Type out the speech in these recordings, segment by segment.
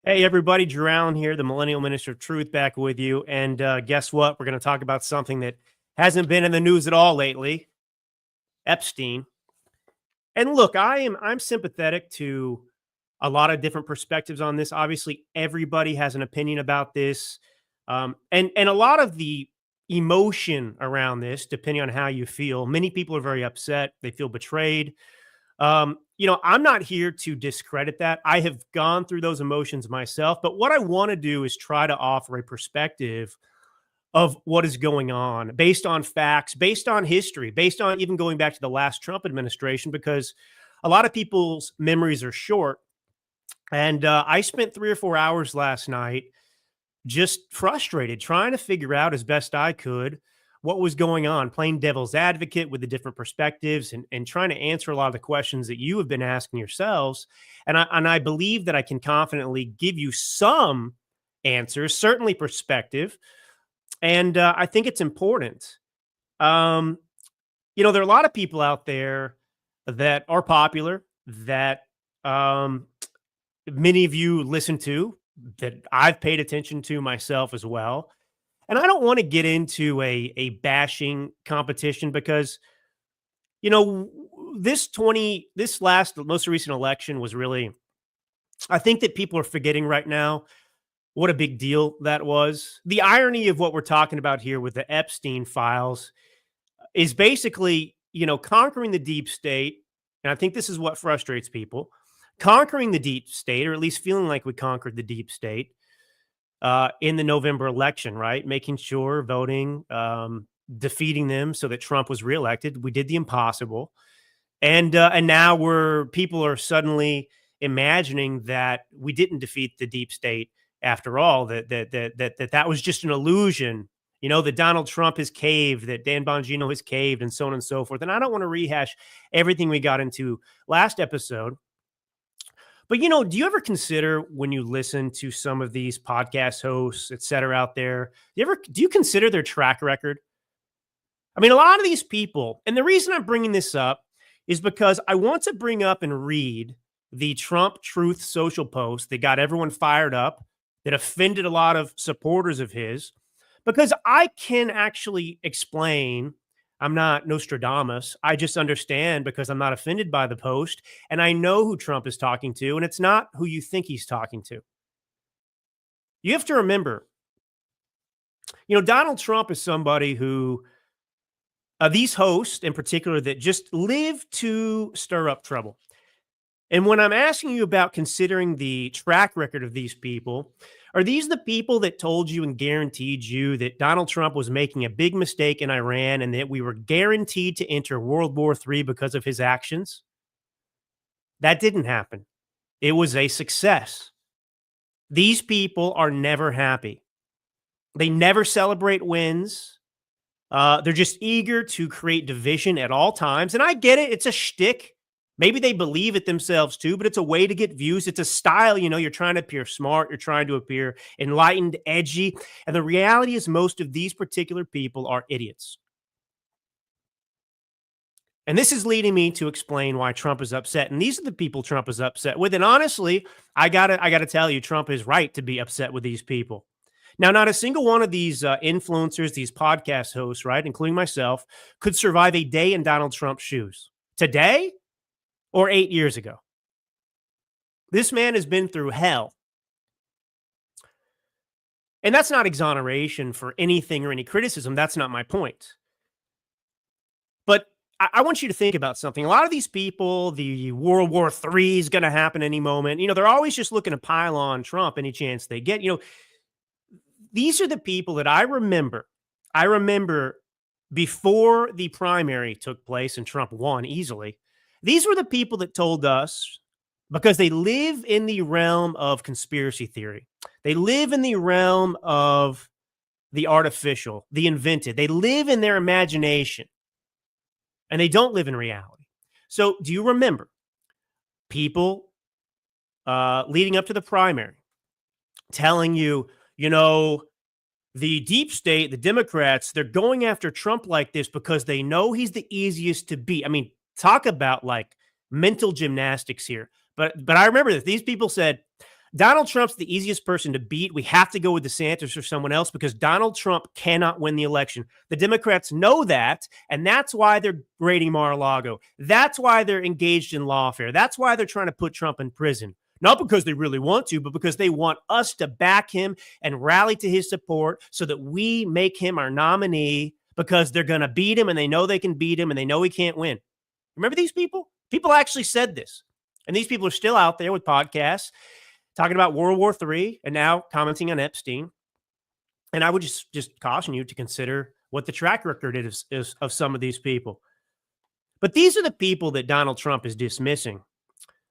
Hey, everybody, Drew Allen here, the Millennial Minister of Truth, back with you. And guess what? We're going to talk about something that hasn't been in the news at all lately, Epstein. And look, I'm sympathetic to a lot of different perspectives on this. Obviously, everybody has an opinion about this, and a lot of the emotion around this, depending on how you feel. Many people are very upset; they feel betrayed. I'm not here to discredit that. I have gone through those emotions myself, but what I want to do is try to offer a perspective of what is going on based on facts, based on history, based on even going back to the last Trump administration, because a lot of people's memories are short. And I spent 3 or 4 hours last night just frustrated, trying to figure out as best I could what was going on, playing devil's advocate with the different perspectives and trying to answer a lot of the questions that you have been asking yourselves. And I believe that I can confidently give you some answers, certainly perspective. And I think it's important. Um, there are a lot of people out there that are popular that um, many of you listen to, that I've paid attention to myself as well. And I don't want to get into a bashing competition because, you know, this last most recent election was really, I think that people are forgetting right now what a big deal that was. The irony of what we're talking about here with the Epstein files is basically, conquering the deep state. And I think this is what frustrates people, conquering the deep state, or at least feeling like we conquered the deep state in the November election, right? Making sure voting, defeating them so that Trump was reelected. We did the impossible, and now people are suddenly imagining that we didn't defeat the deep state after all. That was just an illusion. That Donald Trump has caved, that Dan Bongino has caved, and so on and so forth. And I don't want to rehash everything we got into last episode. But do you ever consider, when you listen to some of these podcast hosts, et cetera, out there, do you consider their track record? I mean, a lot of these people, and the reason I'm bringing this up is because I want to bring up and read the Trump Truth Social post that got everyone fired up, that offended a lot of supporters of his, because I can actually explain. I'm not Nostradamus. I just understand because I'm not offended by the post, and I know who Trump is talking to, and it's not who you think he's talking to. You have to remember, Donald Trump is somebody who, these hosts in particular, that just live to stir up trouble. And when I'm asking you about considering the track record of these people, are these the people that told you and guaranteed you that Donald Trump was making a big mistake in Iran and that we were guaranteed to enter World War III because of his actions? That didn't happen. It was a success. These people are never happy. They never celebrate wins. They're just eager to create division at all times. And I get it. It's a shtick. Maybe they believe it themselves too, but it's a way to get views. It's a style. You're trying to appear smart. You're trying to appear enlightened, edgy. And the reality is most of these particular people are idiots. And this is leading me to explain why Trump is upset. And these are the people Trump is upset with. And honestly, I gotta tell you, Trump is right to be upset with these people. Now, not a single one of these influencers, these podcast hosts, right, including myself, could survive a day in Donald Trump's shoes. Today, or 8 years ago. This man has been through hell. And that's not exoneration for anything or any criticism. That's not my point. But I want you to think about something. A lot of these people, the World War III is going to happen any moment. They're always just looking to pile on Trump any chance they get. These are the people that I remember. I remember before the primary took place and Trump won easily. These were the people that told us, because they live in the realm of conspiracy theory. They live in the realm of the artificial, the invented. They live in their imagination, and they don't live in reality. So do you remember people leading up to the primary telling you, the deep state, the Democrats, they're going after Trump like this because they know he's the easiest to beat? I mean, talk about like mental gymnastics here. But I remember that these people said, Donald Trump's the easiest person to beat. We have to go with DeSantis or someone else because Donald Trump cannot win the election. The Democrats know that, and that's why they're raiding Mar-a-Lago. That's why they're engaged in lawfare. That's why they're trying to put Trump in prison. Not because they really want to, but because they want us to back him and rally to his support so that we make him our nominee because they're going to beat him and they know they can beat him and they know he can't win. Remember these people? People actually said this. And these people are still out there with podcasts talking about World War III and now commenting on Epstein. And I would just caution you to consider what the track record is of some of these people. But these are the people that Donald Trump is dismissing.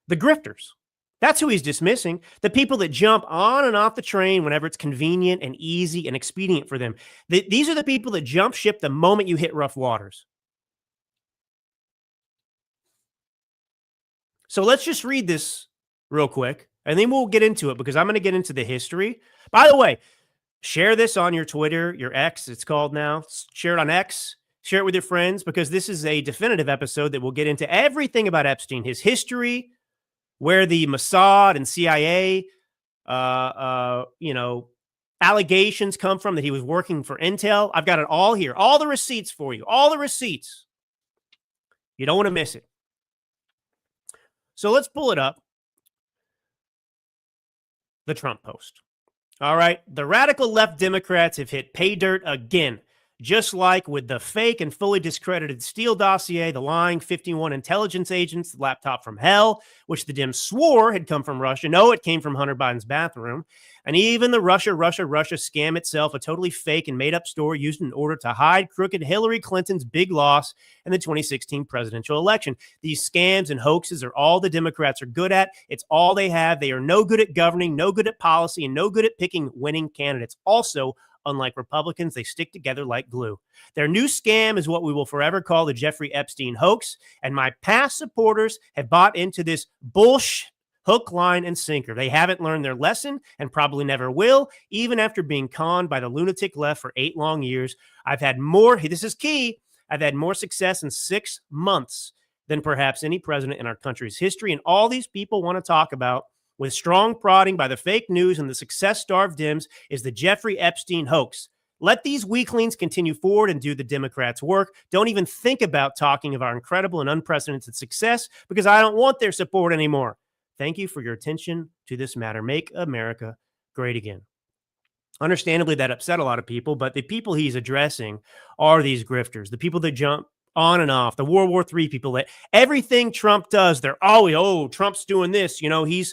The grifters. That's who he's dismissing. The people that jump on and off the train whenever it's convenient and easy and expedient for them. These are the people that jump ship the moment you hit rough waters. So let's just read this real quick, and then we'll get into it because I'm going to get into the history. By the way, share this on your Twitter, your X, it's called now. Share it on X. Share it with your friends because this is a definitive episode that will get into everything about Epstein, his history, where the Mossad and CIA, allegations come from that he was working for Intel. I've got it all here. All the receipts for you. All the receipts. You don't want to miss it. So let's pull it up. The Trump Post. All right. The radical left Democrats have hit pay dirt again. Just like with the fake and fully discredited Steele dossier, the lying 51 intelligence agents, the laptop from hell, which the Dems swore had come from Russia. No, it came from Hunter Biden's bathroom. And even the Russia scam itself, a totally fake and made up story used in order to hide crooked Hillary Clinton's big loss in the 2016 presidential election. These scams and hoaxes are all the Democrats are good at. It's all they have. They are no good at governing, no good at policy, and no good at picking winning candidates. Also, unlike Republicans, they stick together like glue. Their new scam is what we will forever call the Jeffrey Epstein hoax, and my past supporters have bought into this bullshit hook, line, and sinker. They haven't learned their lesson and probably never will, even after being conned by the lunatic left for 8 long years. I've had more, this is key, I've had more success in 6 months than perhaps any president in our country's history, and all these people want to talk about with strong prodding by the fake news and the success-starved Dems is the Jeffrey Epstein hoax. Let these weaklings continue forward and do the Democrats' work. Don't even think about talking of our incredible and unprecedented success because I don't want their support anymore. Thank you for your attention to this matter. Make America great again. Understandably, that upset a lot of people, but the people he's addressing are these grifters, the people that jump on and off, the World War III people that everything Trump does, they're always, oh, Trump's doing this. You know, he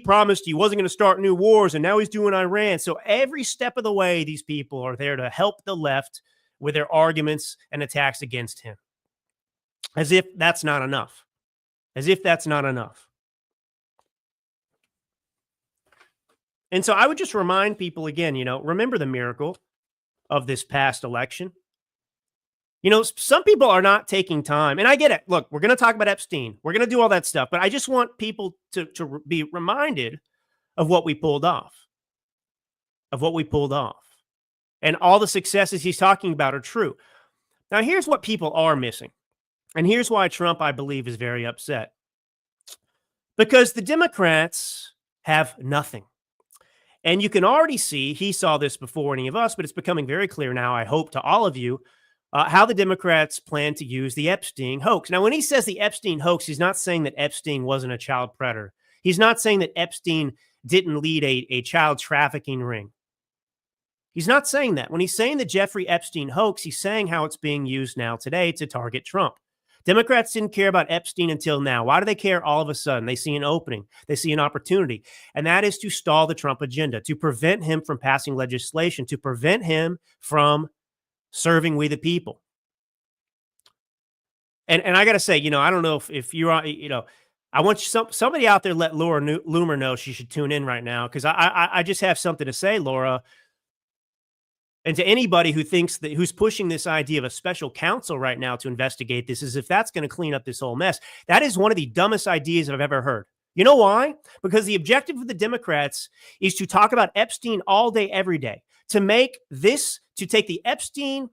promised he wasn't going to start new wars and now he's doing Iran. So every step of the way, these people are there to help the left with their arguments and attacks against him. As if that's not enough. As if that's not enough. And so I would just remind people again, remember the miracle of this past election. Some people are not taking time, and I get it. Look, we're going to talk about Epstein. We're going to do all that stuff, but I just want people to be reminded of what we pulled off, and all the successes he's talking about are true. Now, here's what people are missing, and here's why Trump, I believe, is very upset. Because the Democrats have nothing. And you can already see, he saw this before any of us, but it's becoming very clear now, I hope, to all of you, how the Democrats plan to use the Epstein hoax. Now, when he says the Epstein hoax, he's not saying that Epstein wasn't a child predator. He's not saying that Epstein didn't lead a child trafficking ring. He's not saying that. When he's saying the Jeffrey Epstein hoax, he's saying how it's being used now today to target Trump. Democrats didn't care about Epstein until now. Why do they care all of a sudden? They see an opening. They see an opportunity. And that is to stall the Trump agenda, to prevent him from passing legislation, to prevent him from serving we the people. And I got to say, I don't know if you're, I want somebody out there let Laura Loomer know she should tune in right now because I just have something to say, Laura. And to anybody who thinks that who's pushing this idea of a special counsel right now to investigate this, as if that's going to clean up this whole mess. That is one of the dumbest ideas I've ever heard. You know why? Because the objective of the Democrats is to talk about Epstein all day, every day, to take the Epstein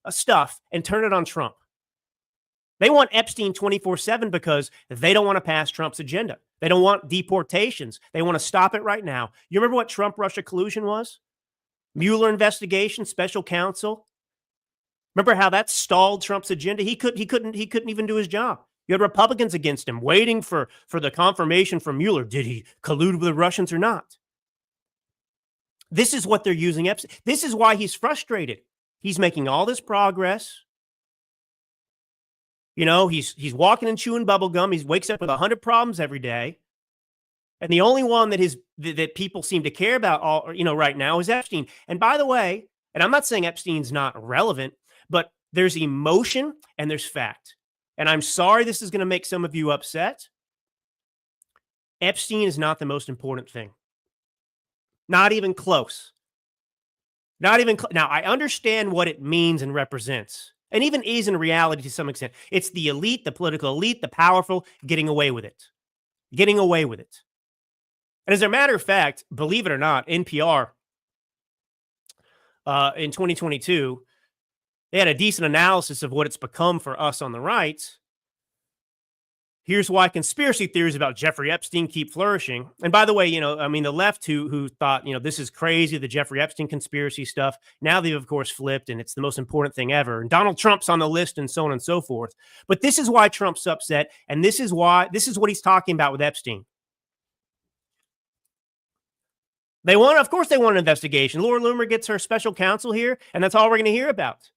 stuff and turn it on Trump. They want Epstein 24/7 because they don't want to pass Trump's agenda. They don't want deportations. They want to stop it right now. You remember what Trump-Russia collusion was? Mueller investigation, special counsel. Remember how that stalled Trump's agenda? He couldn't even do his job. You had Republicans against him, waiting for the confirmation from Mueller. Did he collude with the Russians or not? This is what they're using Epstein. This is why he's frustrated. He's making all this progress. You know, he's walking and chewing bubble gum. He wakes up with 100 problems every day. And the only one that people seem to care about right now is Epstein. And by the way, and I'm not saying Epstein's not relevant, but there's emotion and there's fact. And I'm sorry this is going to make some of you upset. Epstein is not the most important thing. Not even close. Not even now, I understand what it means and represents, and even is in reality to some extent. It's the elite, the political elite, the powerful getting away with it. Getting away with it. And as a matter of fact, believe it or not, NPR in 2022, they had a decent analysis of what it's become for us on the right. Here's why conspiracy theories about Jeffrey Epstein keep flourishing. And by the way, the left who thought, this is crazy, the Jeffrey Epstein conspiracy stuff, now they've, of course, flipped, and it's the most important thing ever. And Donald Trump's on the list and so on and so forth. But this is why Trump's upset, and this is what he's talking about with Epstein. Of course they want an investigation. Laura Loomer gets her special counsel here, and that's all we're going to hear about.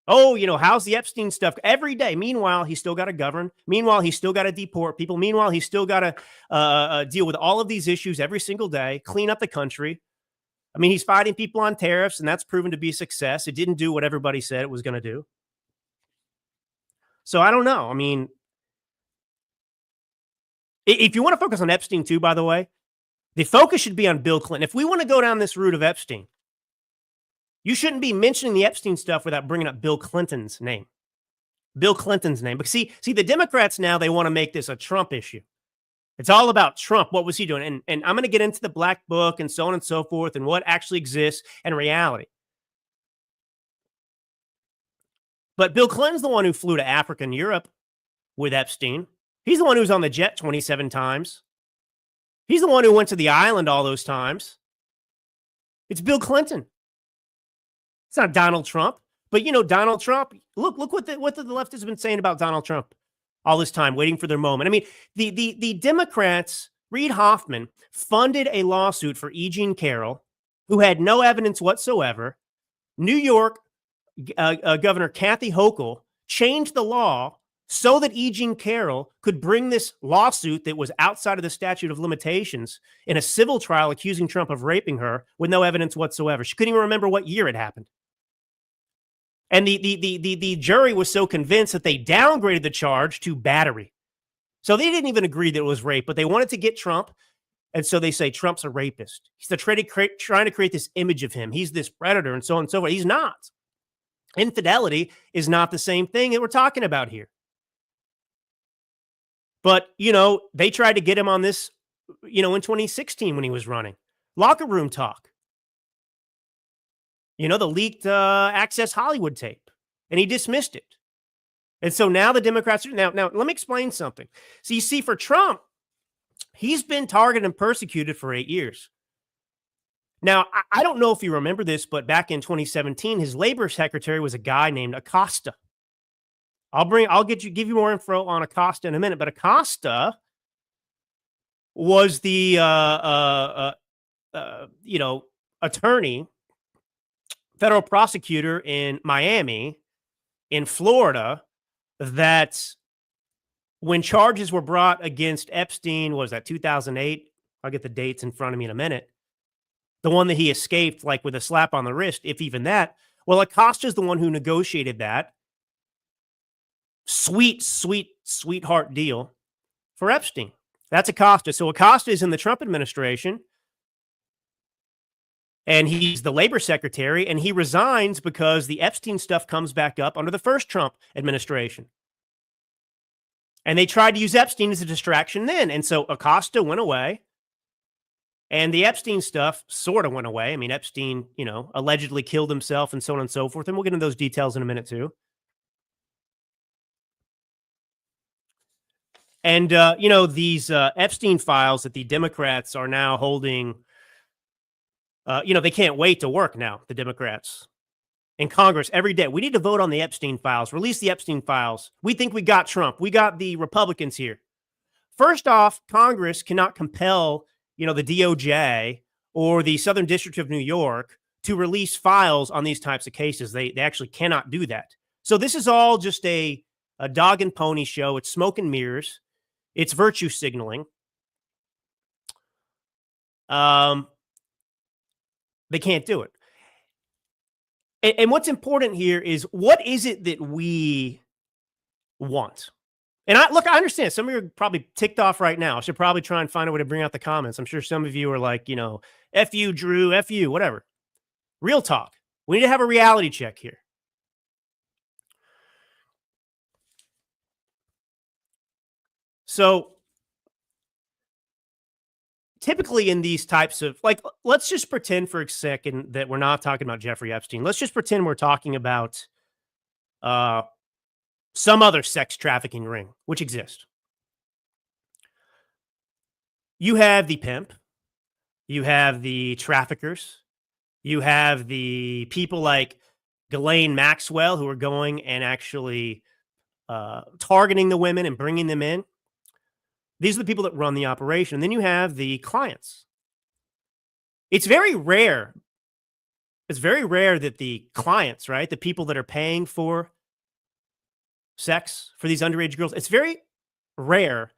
Oh, how's the Epstein stuff every day? Meanwhile, he's still got to govern. Meanwhile, he's still got to deport people. Meanwhile, he's still got to deal with all of these issues every single day, clean up the country. I mean, he's fighting people on tariffs, and that's proven to be a success. It didn't do what everybody said it was going to do. So I don't know. I mean, if you want to focus on Epstein too, by the way, the focus should be on Bill Clinton. If we want to go down this route of Epstein, you shouldn't be mentioning the Epstein stuff without bringing up Bill Clinton's name. Bill Clinton's name. But see, the Democrats now, they want to make this a Trump issue. It's all about Trump. What was he doing? And I'm going to get into the Black Book and so on and so forth and what actually exists and reality. But Bill Clinton's the one who flew to Africa and Europe with Epstein. He's the one who was on the jet 27 times. He's the one who went to the island all those times. It's Bill Clinton. It's not Donald Trump. But, Donald Trump, look what the left has been saying about Donald Trump all this time, waiting for their moment. I mean, the Democrats, Reid Hoffman, funded a lawsuit for E. Jean Carroll, who had no evidence whatsoever. New York Governor Kathy Hochul changed the law so that E. Jean Carroll could bring this lawsuit that was outside of the statute of limitations in a civil trial accusing Trump of raping her with no evidence whatsoever. She couldn't even remember what year it happened. And the jury was so convinced that they downgraded the charge to battery. So they didn't even agree that it was rape, but they wanted to get Trump. And so they say Trump's a rapist. He's trying to create this image of him. He's this predator and so on and so forth. He's not. Infidelity is not the same thing that we're talking about here. But, they tried to get him on this, in 2016 when he was running. Locker room talk. The leaked Access Hollywood tape. And he dismissed it. And so now the Democrats are... Now, let me explain something. So you see, for Trump, he's been targeted and persecuted for 8 years. Now, I don't know if you remember this, but back in 2017, his labor secretary was a guy named Acosta. I'll give you more info on Acosta in a minute, but Acosta was the attorney, federal prosecutor in Miami, in Florida, that when charges were brought against Epstein, was that 2008? I'll get the dates in front of me in a minute. The one that he escaped, like with a slap on the wrist, if even that. Well, Acosta's the one who negotiated that sweetheart deal for Epstein. That's Acosta. So Acosta is in the Trump administration, and he's the labor secretary, and he resigns because the Epstein stuff comes back up under the first Trump administration. And they tried to use Epstein as a distraction then. And so Acosta went away, and the Epstein stuff sort of went away. I mean, Epstein, allegedly killed himself and so on and so forth. And we'll get into those details in a minute too. And, these Epstein files that the Democrats are now holding, they can't wait to work now, the Democrats in Congress every day. We need to vote on the Epstein files, release the Epstein files. We think we got Trump. We got the Republicans here. First off, Congress cannot compel, the DOJ or the Southern District of New York to release files on these types of cases. They actually cannot do that. So this is all just a dog and pony show. It's smoke and mirrors. It's virtue signaling. They can't do it. And what's important here is, what is it that we want? And I understand some of you are probably ticked off right now. I should probably try and find a way to bring out the comments. I'm sure some of you are like, F you, Drew, F you, whatever. Real talk. We need to have a reality check here. So typically in these types of, let's just pretend for a second that we're not talking about Jeffrey Epstein. Let's just pretend we're talking about some other sex trafficking ring, which exists. You have the pimp, you have the traffickers, you have the people like Ghislaine Maxwell who are going and actually targeting the women and bringing them in. These are the people that run the operation. And then you have the clients. It's very rare. It's very rare that the clients, right, the people that are paying for sex for these underage girls, it's very rare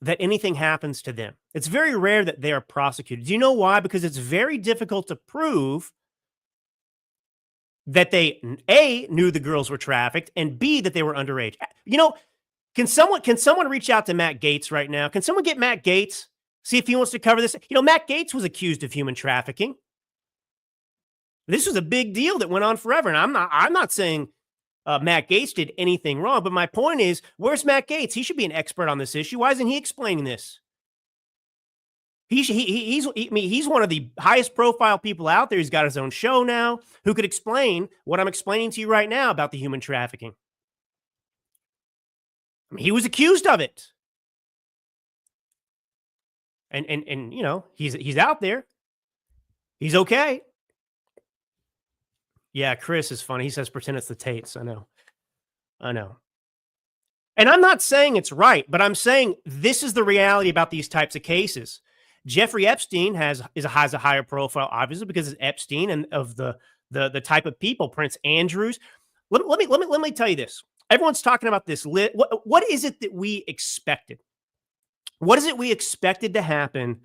that anything happens to them. It's very rare that they are prosecuted. Do you know why? Because it's very difficult to prove that they, A, knew the girls were trafficked, and B, that they were underage. Can someone reach out to Matt Gaetz right now? Can someone get Matt Gaetz, see if he wants to cover this? Matt Gaetz was accused of human trafficking. This was a big deal that went on forever. And I'm not saying Matt Gaetz did anything wrong, but my point is, where's Matt Gaetz? He should be an expert on this issue. Why isn't he explaining this? He's one of the highest profile people out there. He's got his own show now, who could explain what I'm explaining to you right now about the human trafficking. He was accused of it. And he's out there. He's okay. Yeah, Chris is funny. He says, pretend it's the Tates. I know. And I'm not saying it's right, but I'm saying this is the reality about these types of cases. Jeffrey Epstein has a higher profile, obviously, because it's Epstein and of the type of people, Prince Andrews. Let me tell you this. Everyone's talking about this. What is it that we expected? What is it we expected to happen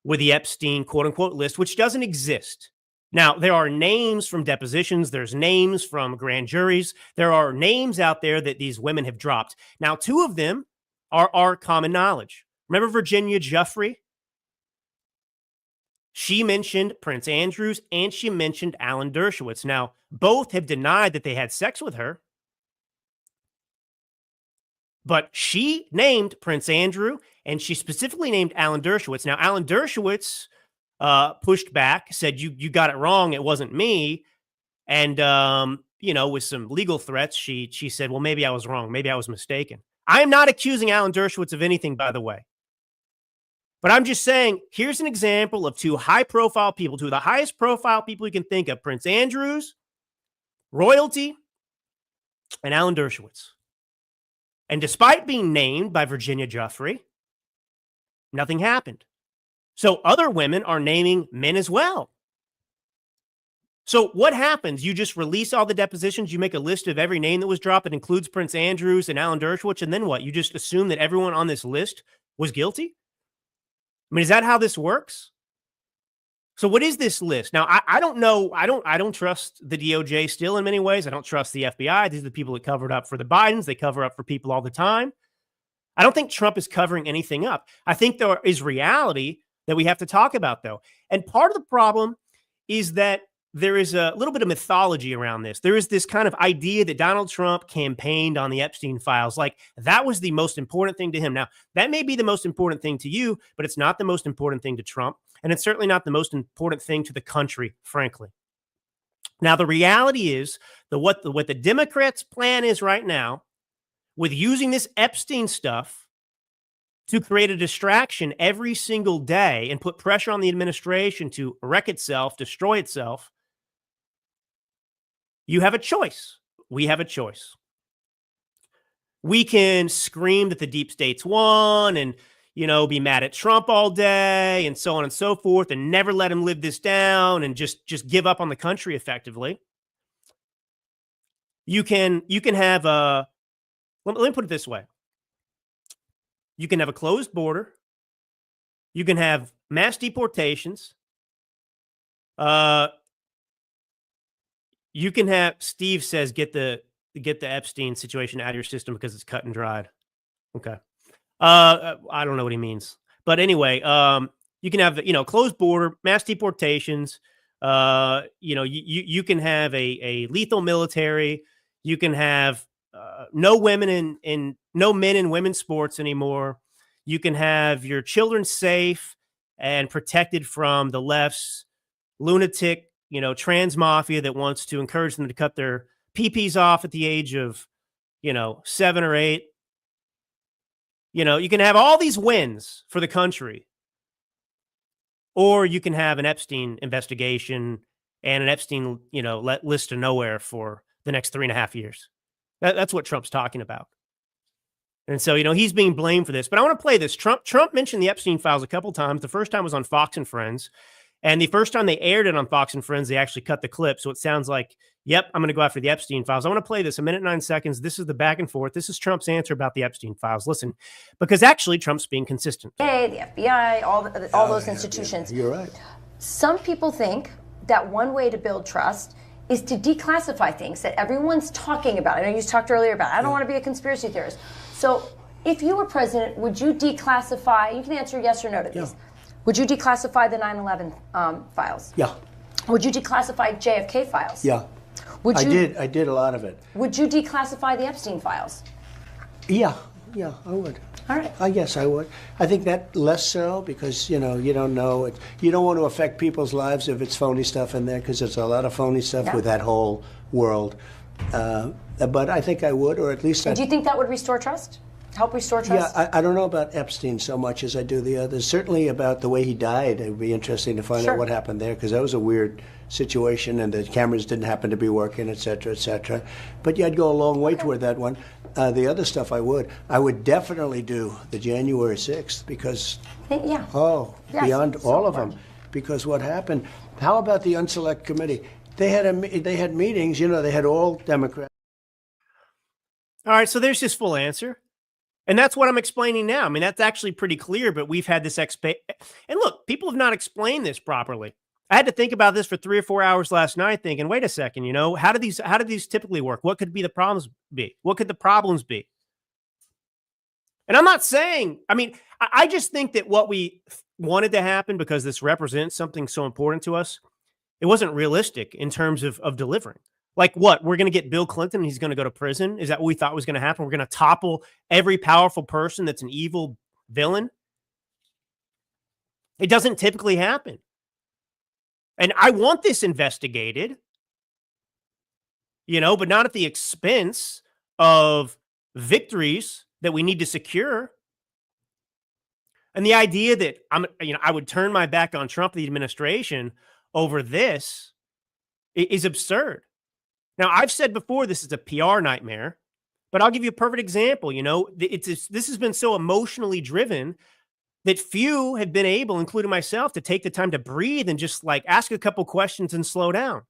with the Epstein quote unquote list, which doesn't exist? Now, there are names from depositions. There's names from grand juries. There are names out there that these women have dropped. Now, two of them are common knowledge. Remember Virginia Giuffre? She mentioned Prince Andrews and she mentioned Alan Dershowitz. Now, both have denied that they had sex with her. But she named Prince Andrew and she specifically named Alan Dershowitz. Now, Alan Dershowitz pushed back, said, you got it wrong. It wasn't me. And, with some legal threats, she said, well, maybe I was wrong. Maybe I was mistaken. I am not accusing Alan Dershowitz of anything, by the way. But I'm just saying, here's an example of two high-profile people, two of the highest profile people you can think of, Prince Andrews, royalty, and Alan Dershowitz. And despite being named by Virginia Giuffre, nothing happened. So other women are naming men as well. So what happens? You just release all the depositions. You make a list of every name that was dropped. It includes Prince Andrews and Alan Dershowitz. And then what? You just assume that everyone on this list was guilty? I mean, is that how this works? So what is this list? Now, I don't know. I don't trust the DOJ still in many ways. I don't trust the FBI. These are the people that covered up for the Bidens. They cover up for people all the time. I don't think Trump is covering anything up. I think there is reality that we have to talk about, though. And part of the problem is that there is a little bit of mythology around this. There is this kind of idea that Donald Trump campaigned on the Epstein files. Like that was the most important thing to him. Now, that may be the most important thing to you, but it's not the most important thing to Trump. And it's certainly not the most important thing to the country, frankly. Now, the reality is that what the Democrats' plan is right now with using this Epstein stuff to create a distraction every single day and put pressure on the administration to wreck itself, destroy itself, you have a choice. We have a choice. We can scream that the deep state's won and, be mad at Trump all day and so on and so forth and never let him live this down and just give up on the country effectively. You can have let me put it this way. You can have a closed border. You can have mass deportations. You can have, Steve says, get the Epstein situation out of your system because it's cut and dried. Okay. I don't know what he means, but anyway, you can have, closed border, mass deportations. You can have a lethal military. You can have no women in no men in women's sports anymore. You can have your children safe and protected from the left's lunatic, trans mafia that wants to encourage them to cut their peepees off at the age of, 7 or 8. You can have all these wins for the country, or you can have an Epstein investigation and an Epstein, list to nowhere for the next 3.5 years. That's what Trump's talking about. And so, he's being blamed for this. But I want to play this. Trump mentioned the Epstein files a couple times. The first time was on Fox and Friends. And the first time they aired it on Fox and Friends, they actually cut the clip. So it sounds like, yep, I'm going to go after the Epstein files. I want to play this, 1 minute, 9 seconds. This is the back and forth. This is Trump's answer about the Epstein files. Listen, because actually Trump's being consistent. Hey, the FBI, all those institutions. You're right. Some people think that one way to build trust is to declassify things that everyone's talking about. I know you talked earlier about, I don't want to be a conspiracy theorist. So if you were president, would you declassify, you can answer yes or no to these. Would you declassify the 9/11 files? Yeah. Would you declassify JFK files? Yeah. Would you, I did a lot of it. Would you declassify the Epstein files? Yeah, I would. All right. I guess I would. I think that less so because, you don't know it. You don't want to affect people's lives if it's phony stuff in there because there's a lot of phony stuff with that whole world. But I think I would, or at least Do you think that would restore trust? Help restore trust? Yeah, I don't know about Epstein so much as I do the others. Certainly about the way he died. It would be interesting to find out what happened there because that was a weird situation and the cameras didn't happen to be working, et cetera, et cetera. But yeah, I'd go a long way toward that one. The other stuff I would definitely do the January 6th because, beyond all of them. Because what happened, how about the Unselect Committee? They had meetings, they had all Democrats. All right, so there's his full answer. And that's what I'm explaining now. I mean, that's actually pretty clear, but we've had this and look, people have not explained this properly. I had to think about this for 3 or 4 hours last night thinking, wait a second, how do these typically work? What could be the problems be? What could the problems be? And I'm not saying, I just think that what we wanted to happen because this represents something so important to us, it wasn't realistic in terms of delivering. Like what? We're going to get Bill Clinton and he's going to go to prison? Is that what we thought was going to happen? We're going to topple every powerful person that's an evil villain? It doesn't typically happen. And I want this investigated, but not at the expense of victories that we need to secure. And the idea that I would turn my back on Trump, the administration, over this is absurd. Now, I've said before, this is a PR nightmare, but I'll give you a perfect example. This has been so emotionally driven that few have been able, including myself, to take the time to breathe and just ask a couple questions and slow down.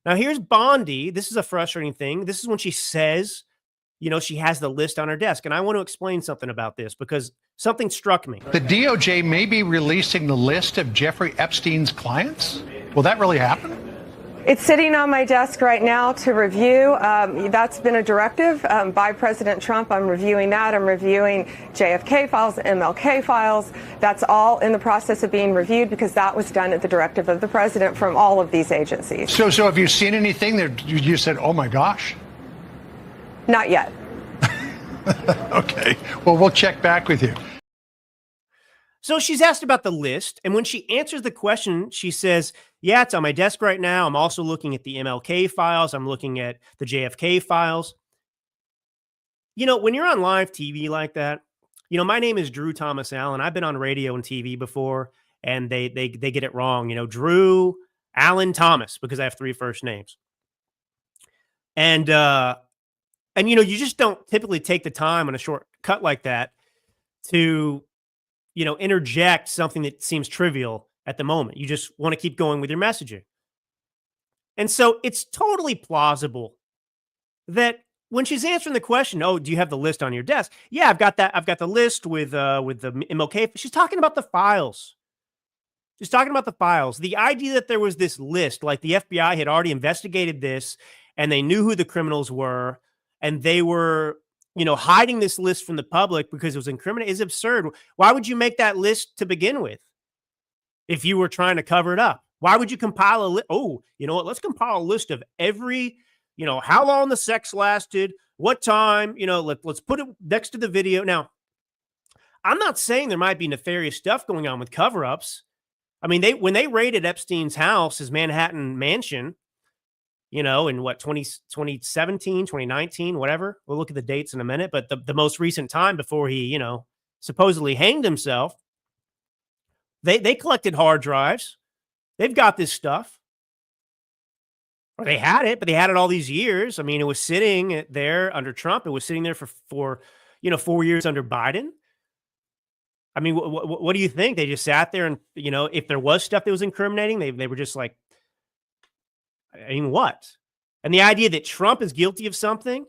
Now, here's Bondi. This is a frustrating thing. This is when she says, she has the list on her desk. And I want to explain something about this because something struck me. The DOJ may be releasing the list of Jeffrey Epstein's clients. Will that really happen? It's sitting on my desk right now to review. That's been a directive by President Trump. I'm reviewing that. I'm reviewing JFK files, MLK files. That's all in the process of being reviewed because that was done at the directive of the president from all of these agencies. So have you seen anything that you said, oh my gosh? Not yet. Okay. Well, we'll check back with you. So she's asked about the list, and when she answers the question, she says, yeah, it's on my desk right now. I'm also looking at the MLK files. I'm looking at the JFK files. When you're on live TV like that, My name is Drew Thomas Allen. I've been on radio and TV before, and they get it wrong. Drew Allen Thomas, because I have 3 first names. And you just don't typically take the time on a short cut like that to, interject something that seems trivial at the moment. You just want to keep going with your messaging. And so it's totally plausible that when she's answering the question, "Oh, do you have the list on your desk?" Yeah, I've got that. I've got the list with the MLK. She's talking about the files. She's talking about the files. The idea that there was this list, like the FBI had already investigated this and they knew who the criminals were, and they were, hiding this list from the public because it was incriminating, is absurd. Why would you make that list to begin with if you were trying to cover it up? Why would you compile a list? Oh, you know what? Let's compile a list of every, how long the sex lasted, what time, let's put it next to the video. Now, I'm not saying there might be nefarious stuff going on with cover-ups. I mean, when they raided Epstein's house, his Manhattan mansion, in what, 2017, 2019, whatever. We'll look at the dates in a minute. But the most recent time before he, supposedly hanged himself, they collected hard drives. They've got this stuff. Or they had it, but they had it all these years. I mean, it was sitting there under Trump. It was sitting there for 4 years under Biden. I mean, what do you think? They just sat there and, if there was stuff that was incriminating, they were just like, I mean, what? And the idea that Trump is guilty of something,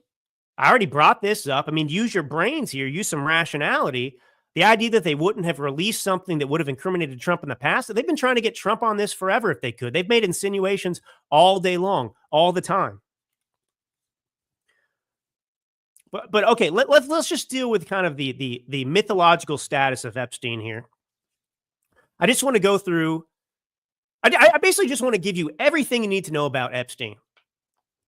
I already brought this up. I mean, use your brains here, use some rationality. The idea that they wouldn't have released something that would have incriminated Trump in the past, they've been trying to get Trump on this forever if they could. They've made insinuations all day long, all the time. But okay, let's just deal with kind of the mythological status of Epstein here. I just want to go through. I basically just want to give you everything you need to know about Epstein.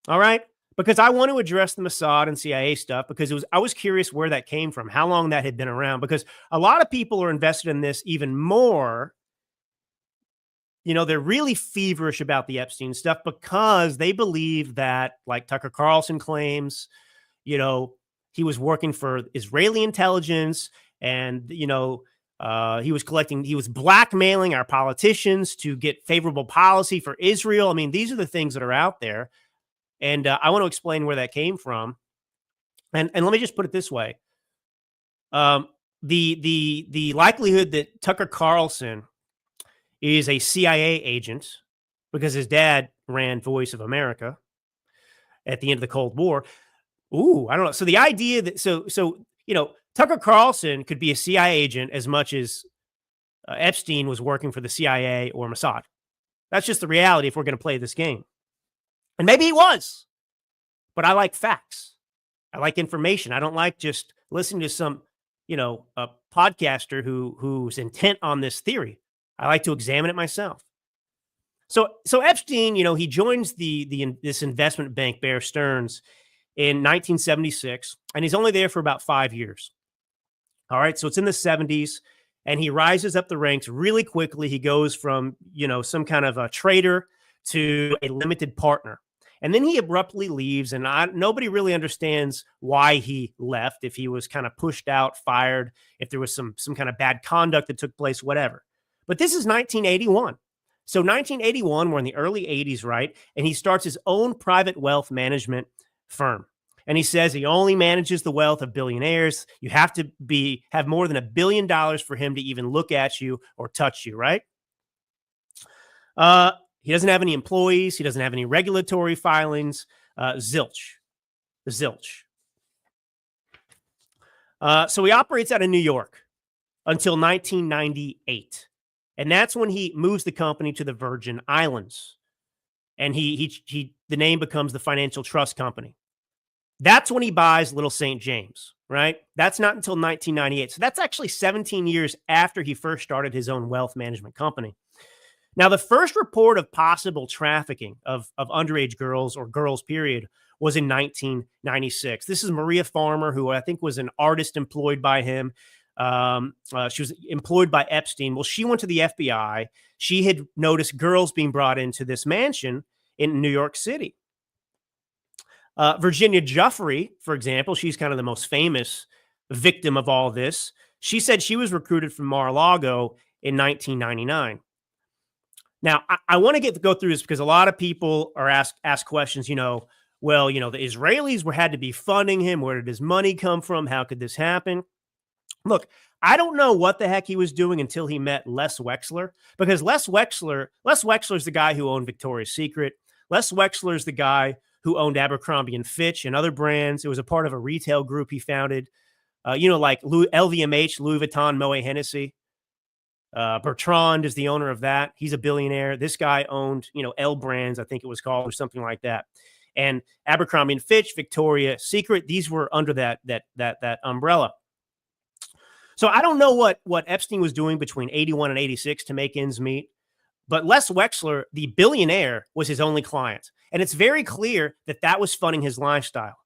All right, because I want to address the Mossad and CIA stuff because I was curious where that came from, how long that had been around. Because a lot of people are invested in this even more. They're really feverish about the Epstein stuff because they believe that, like Tucker Carlson claims, he was working for Israeli intelligence and, he was blackmailing our politicians to get favorable policy for Israel. I mean, these are the things that are out there. And I want to explain where that came from. And let me just put it this way. The likelihood that Tucker Carlson is a CIA agent because his dad ran Voice of America at the end of the Cold War. Ooh, I don't know. So the idea that Tucker Carlson could be a CIA agent as much as Epstein was working for the CIA or Mossad. That's just the reality if we're going to play this game. And maybe he was, but I like facts. I like information. I don't like just listening to some, a podcaster who's intent on this theory. I like to examine it myself. So Epstein, he joins this investment bank, Bear Stearns, in 1976, and he's only there for about 5 years. All right, so it's in the 70s, and he rises up the ranks really quickly. He goes from, some kind of a trader to a limited partner. And then he abruptly leaves, and nobody really understands why he left, if he was kind of pushed out, fired, if there was some kind of bad conduct that took place, whatever. But this is 1981. So 1981, we're in the early 80s, right? And he starts his own private wealth management firm. And he says he only manages the wealth of billionaires. You have to have more than $1 billion for him to even look at you or touch you, right? He doesn't have any employees. He doesn't have any regulatory filings. Zilch. So he operates out of New York until 1998. And that's when he moves the company to the Virgin Islands. And the name becomes the Financial Trust Company. That's when he buys Little St. James, right? That's not until 1998. So that's actually 17 years after he first started his own wealth management company. Now, the first report of possible trafficking of underage girls or girls, period, was in 1996. This is Maria Farmer, who I think was an artist employed by him. She was employed by Epstein. Well, she went to the FBI. She had noticed girls being brought into this mansion in New York City. Virginia Giuffre, for example, she's kind of the most famous victim of all this. She said she was recruited from Mar-a-Lago in 1999. Now, I want to go through this because a lot of people are ask questions, well, the Israelis had to be funding him. Where did his money come from? How could this happen? Look, I don't know what the heck he was doing until he met Les Wexner, because Les Wexner is the guy who owned Victoria's Secret. Les Wexner is the guy who owned Abercrombie and Fitch and other brands. It was a part of a retail group he founded, like LVMH, Louis Vuitton, Moet Hennessy. Bertrand is the owner of that. He's a billionaire. This guy owned, L Brands, I think it was called, or something like that. And Abercrombie and Fitch, Victoria's Secret, these were under that umbrella. So I don't know what Epstein was doing between 81 and 86 to make ends meet, but Les Wexner, the billionaire, was his only client. And it's very clear that was funding his lifestyle.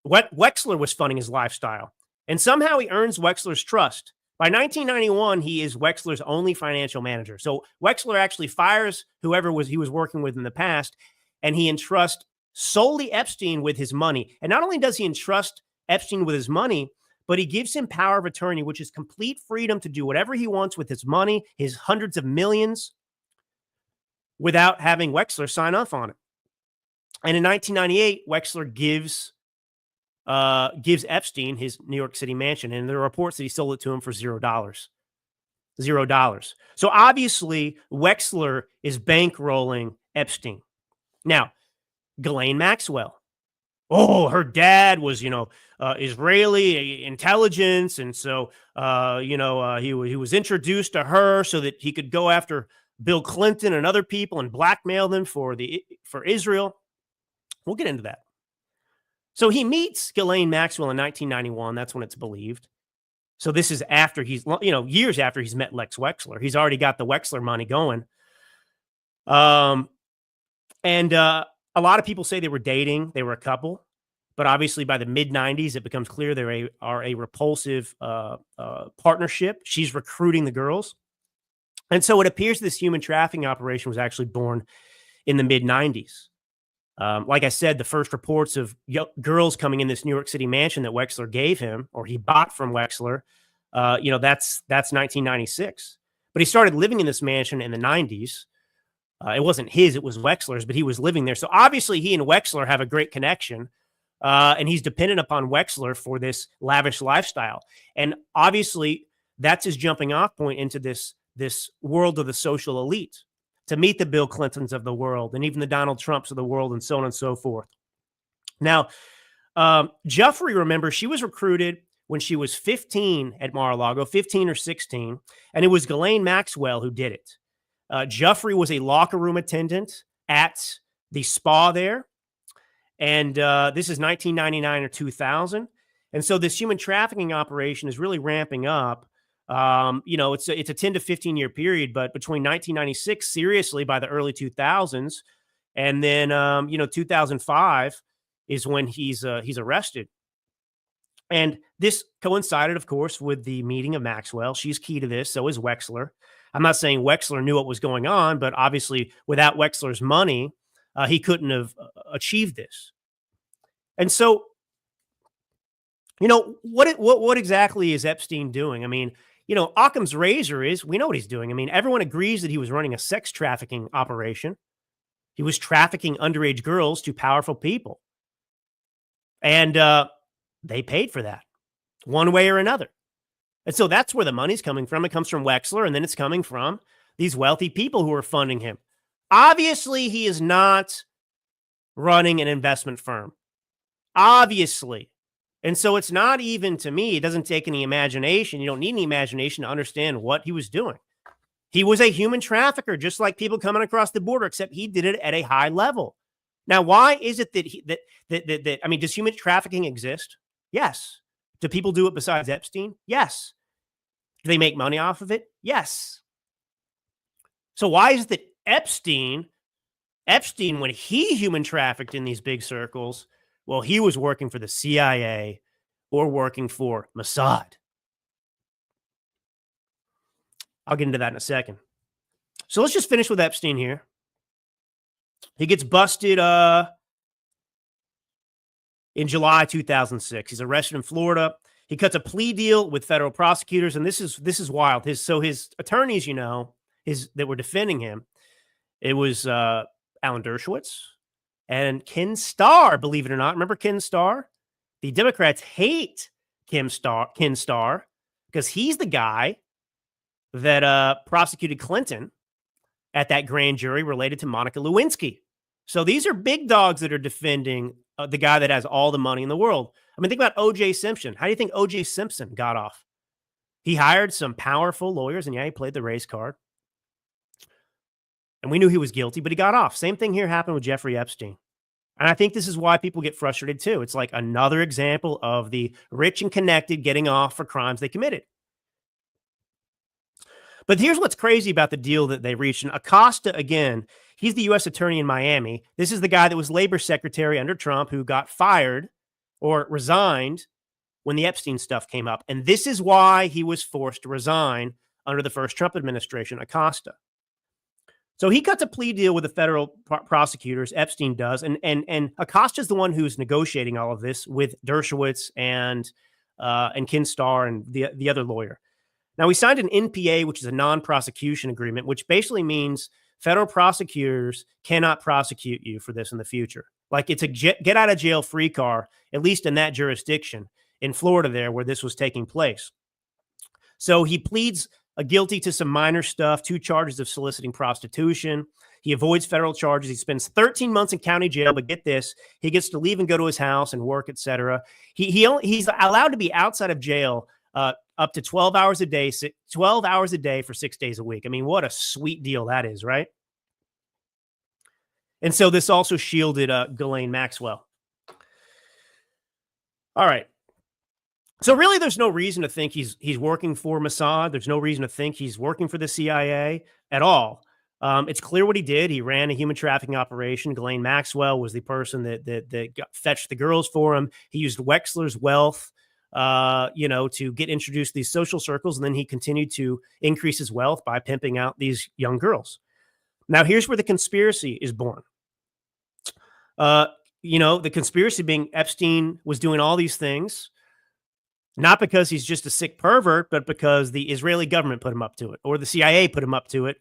Wexner was funding his lifestyle. And somehow he earns Wexler's trust. By 1991, he is Wexler's only financial manager. So Wexler actually fires whoever he was working with in the past, and he entrusts solely Epstein with his money. And not only does he entrust Epstein with his money, but he gives him power of attorney, which is complete freedom to do whatever he wants with his money, his hundreds of millions, without having Wexler sign off on it. And in 1998, Wexler gives Epstein his New York City mansion, and there are reports that he sold it to him for $0. $0. So obviously, Wexler is bankrolling Epstein. Now, Ghislaine Maxwell. Oh, her dad was, Israeli intelligence. And so, he was introduced to her so that he could go after Bill Clinton and other people and blackmail them for Israel. We'll get into that. So he meets Ghislaine Maxwell in 1991. That's when it's believed. So this is after years after he's met Lex Wexler. He's already got the Wexler money going. And a lot of people say they were dating. They were a couple. But obviously by the mid-90s, it becomes clear they are a repulsive partnership. She's recruiting the girls. And so it appears this human trafficking operation was actually born in the mid-90s. Like I said, the first reports of girls coming in this New York City mansion that Wexler gave him, or he bought from Wexler, that's 1996. But he started living in this mansion in the 90s. It wasn't his, it was Wexler's, but he was living there. So obviously he and Wexler have a great connection, and he's dependent upon Wexler for this lavish lifestyle. And obviously that's his jumping off point into this world of the social elite, to meet the Bill Clintons of the world and even the Donald Trumps of the world and so on and so forth. Now, Jeffrey, remember, she was recruited when she was 15 at Mar-a-Lago, 15 or 16, and it was Ghislaine Maxwell who did it. Jeffrey was a locker room attendant at the spa there, and this is 1999 or 2000. And so this human trafficking operation is really ramping up. It's a 10 to 15 year period, but between 1996, seriously, by the early 2000s, and then 2005 is when he's arrested. And this coincided, of course, with the meeting of Maxwell. She's key to this. So is Wexler. I'm not saying Wexler knew what was going on, but obviously without Wexler's money, he couldn't have achieved this. And so, what exactly is Epstein doing? I mean, Occam's razor we know what he's doing. I mean, everyone agrees that he was running a sex trafficking operation. He was trafficking underage girls to powerful people. And they paid for that one way or another. And so that's where the money's coming from. It comes from Wexler, and then it's coming from these wealthy people who are funding him. Obviously, he is not running an investment firm. Obviously. And so it's not even, to me, it doesn't take any imagination. You don't need any imagination to understand what he was doing. He was a human trafficker, just like people coming across the border, except he did it at a high level. Now, why is it that I mean, does human trafficking exist? Yes. Do people do it besides Epstein? Yes. Do they make money off of it? Yes. So why is it that Epstein, when he human trafficked in these big circles, well, he was working for the CIA or working for Mossad? I'll get into that in a second. So let's just finish with Epstein here. He gets busted in July 2006. He's arrested in Florida. He cuts a plea deal with federal prosecutors, and this is wild. His attorneys, that were defending him, it was Alan Dershowitz and Ken Starr. Believe it or not, remember Ken Starr? The Democrats hate Ken Starr because he's the guy that prosecuted Clinton at that grand jury related to Monica Lewinsky. So these are big dogs that are defending the guy that has all the money in the world. I mean, think about O.J. Simpson. How do you think O.J. Simpson got off? He hired some powerful lawyers, and yeah, he played the race card. And we knew he was guilty, but he got off. Same thing here happened with Jeffrey Epstein. And I think this is why people get frustrated too. It's like another example of the rich and connected getting off for crimes they committed. But here's what's crazy about the deal that they reached. And Acosta, again, he's the U.S. attorney in Miami. This is the guy that was labor secretary under Trump who got fired or resigned when the Epstein stuff came up. And this is why he was forced to resign under the first Trump administration, Acosta. So he cuts a plea deal with the federal prosecutors, Epstein does, and Acosta's the one who's negotiating all of this with Dershowitz and Ken Starr and the other lawyer. Now, we signed an NPA, which is a non-prosecution agreement, which basically means federal prosecutors cannot prosecute you for this in the future. Like it's a get out of jail free card, at least in that jurisdiction in Florida there where this was taking place. So he pleads guilty to some minor stuff, 2 charges of soliciting prostitution. He avoids federal charges. He spends 13 months in county jail, but get this, he gets to leave and go to his house and work, etc. He's allowed to be outside of jail up to 12 hours a day, 12 hours a day for 6 days a week. I mean, what a sweet deal that is, right? And so this also shielded Ghislaine Maxwell. All right. So really, there's no reason to think he's working for Mossad. There's no reason to think he's working for the CIA at all. It's clear what he did. He ran a human trafficking operation. Ghislaine Maxwell was the person that fetched the girls for him. He used Wexler's wealth, to get introduced to these social circles, and then he continued to increase his wealth by pimping out these young girls. Now, here's where the conspiracy is born. The conspiracy being Epstein was doing all these things, not because he's just a sick pervert, but because the Israeli government put him up to it, or the CIA put him up to it,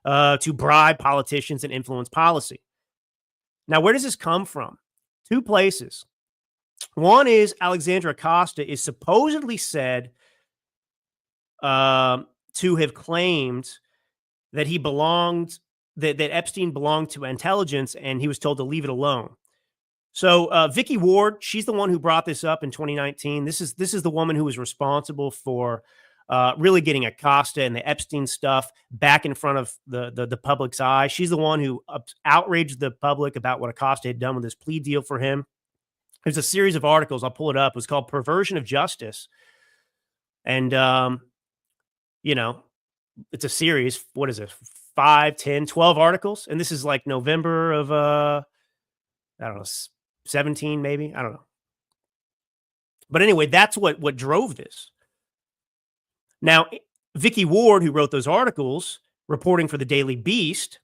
to bribe politicians and influence policy. Now, where does this come from? 2 places. One is Alexandra Acosta is supposedly said to have claimed that that Epstein belonged to intelligence, and he was told to leave it alone. So Vicky Ward, she's the one who brought this up in 2019. This is the woman who was responsible for really getting Acosta and the Epstein stuff back in front of the public's eye. She's the one who outraged the public about what Acosta had done with his plea deal for him. There's a series of articles. I'll pull it up. It was called Perversion of Justice. And, it's a series. What is it? 5, 10, 12 articles. And this is like November of, I don't know, 17 maybe. I don't know. But anyway, that's what drove this. Now, Vicky Ward, who wrote those articles, reporting for the Daily Beast,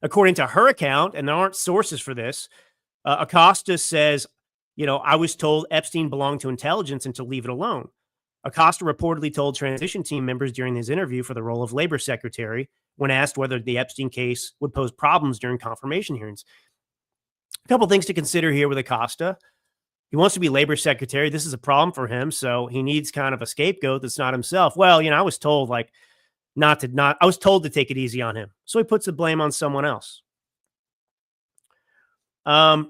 according to her account, and there aren't sources for this, Acosta says, I was told Epstein belonged to intelligence and to leave it alone. Acosta reportedly told transition team members during his interview for the role of labor secretary when asked whether the Epstein case would pose problems during confirmation hearings. A couple things to consider here with Acosta. He wants to be labor secretary. This is a problem for him, so he needs kind of a scapegoat that's not himself. Well, I was told I was told to take it easy on him. So he puts the blame on someone else. And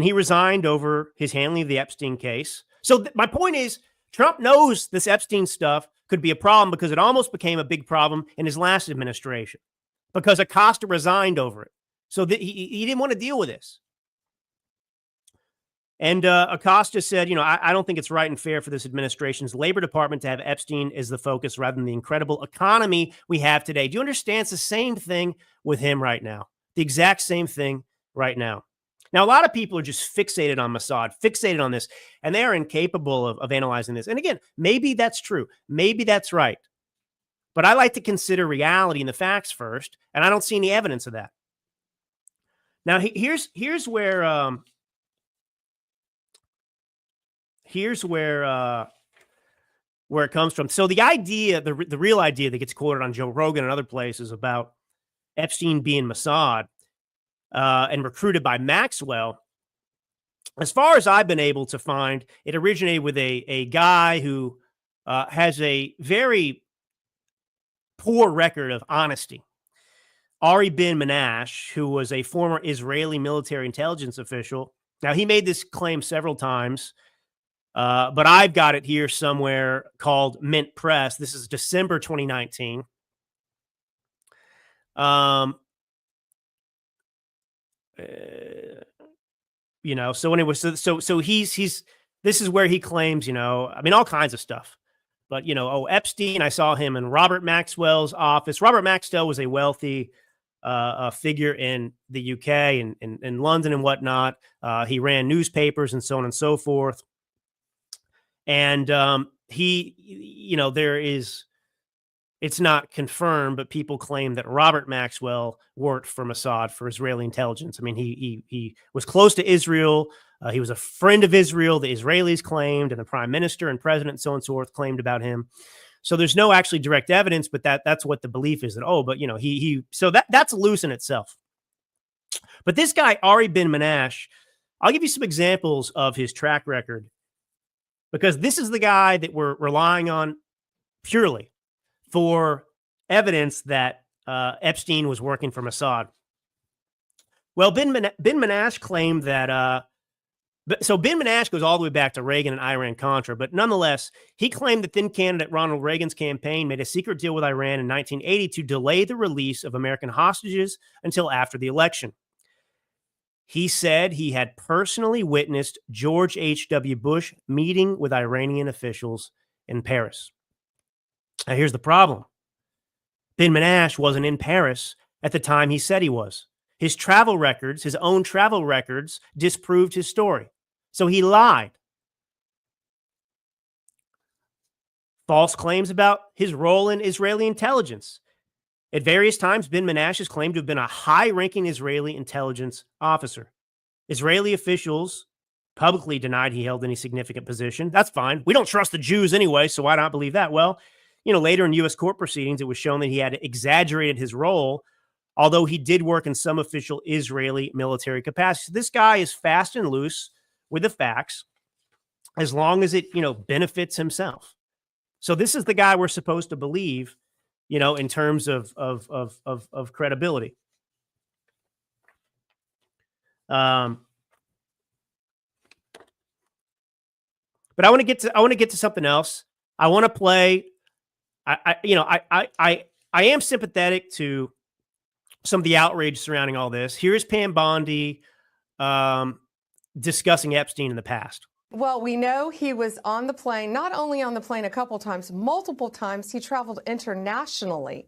he resigned over his handling of the Epstein case. So my point is, Trump knows this Epstein stuff could be a problem because it almost became a big problem in his last administration because Acosta resigned over it. So he didn't want to deal with this. And Acosta said, I don't think it's right and fair for this administration's Labor Department to have Epstein as the focus rather than the incredible economy we have today. Do you understand? It's the same thing with him right now. The exact same thing right now. Now, a lot of people are just fixated on Mossad, fixated on this, and they are incapable of analyzing this. And again, maybe that's true. Maybe that's right. But I like to consider reality and the facts first, and I don't see any evidence of that. Now, here's where where it comes from. So the idea, the real idea that gets quoted on Joe Rogan and other places about Epstein being Mossad and recruited by Maxwell, as far as I've been able to find, it originated with a guy who has a very poor record of honesty. Ari bin Manash, who was a former Israeli military intelligence official. Now, he made this claim several times, but I've got it here somewhere called Mint Press. This is December 2019. So when it was so he's this is where he claims, I mean, all kinds of stuff. But Epstein, I saw him in Robert Maxwell's office. Robert Maxwell was a wealthy figure in the UK and in London and whatnot. He ran newspapers and so on and so forth. And it's not confirmed, but people claim that Robert Maxwell worked for Mossad, for Israeli intelligence. I mean, he was close to Israel. He was a friend of Israel, the Israelis claimed, and the prime minister and president and so on and so forth claimed about him. So there's no actually direct evidence, but that's what the belief is, that, so that's loose in itself. But this guy, Ari bin Manash, I'll give you some examples of his track record, because this is the guy that we're relying on purely for evidence that Epstein was working for Mossad. Well, bin Manash claimed that, so bin Manash goes all the way back to Reagan and Iran-Contra, but nonetheless, he claimed that then candidate Ronald Reagan's campaign made a secret deal with Iran in 1980 to delay the release of American hostages until after the election. He said he had personally witnessed George H.W. Bush meeting with Iranian officials in Paris. Now, here's the problem. Bin Manash wasn't in Paris at the time he said he was. His travel records, his own travel records, disproved his story. So he lied. False claims about his role in Israeli intelligence. At various times, bin Manash is claimed to have been a high-ranking Israeli intelligence officer. Israeli officials publicly denied he held any significant position. That's fine. We don't trust the Jews anyway, so why not believe that? Well, later in U.S. court proceedings, it was shown that he had exaggerated his role, although he did work in some official Israeli military capacity. So this guy is fast and loose with the facts, as long as it, benefits himself. So this is the guy we're supposed to believe, in terms of credibility. But I want to get to something else. I want to play. I am sympathetic to some of the outrage surrounding all this. Here's Pam Bondi discussing Epstein in the past. Well, we know he was on the plane, not only on the plane a couple times, multiple times. He traveled internationally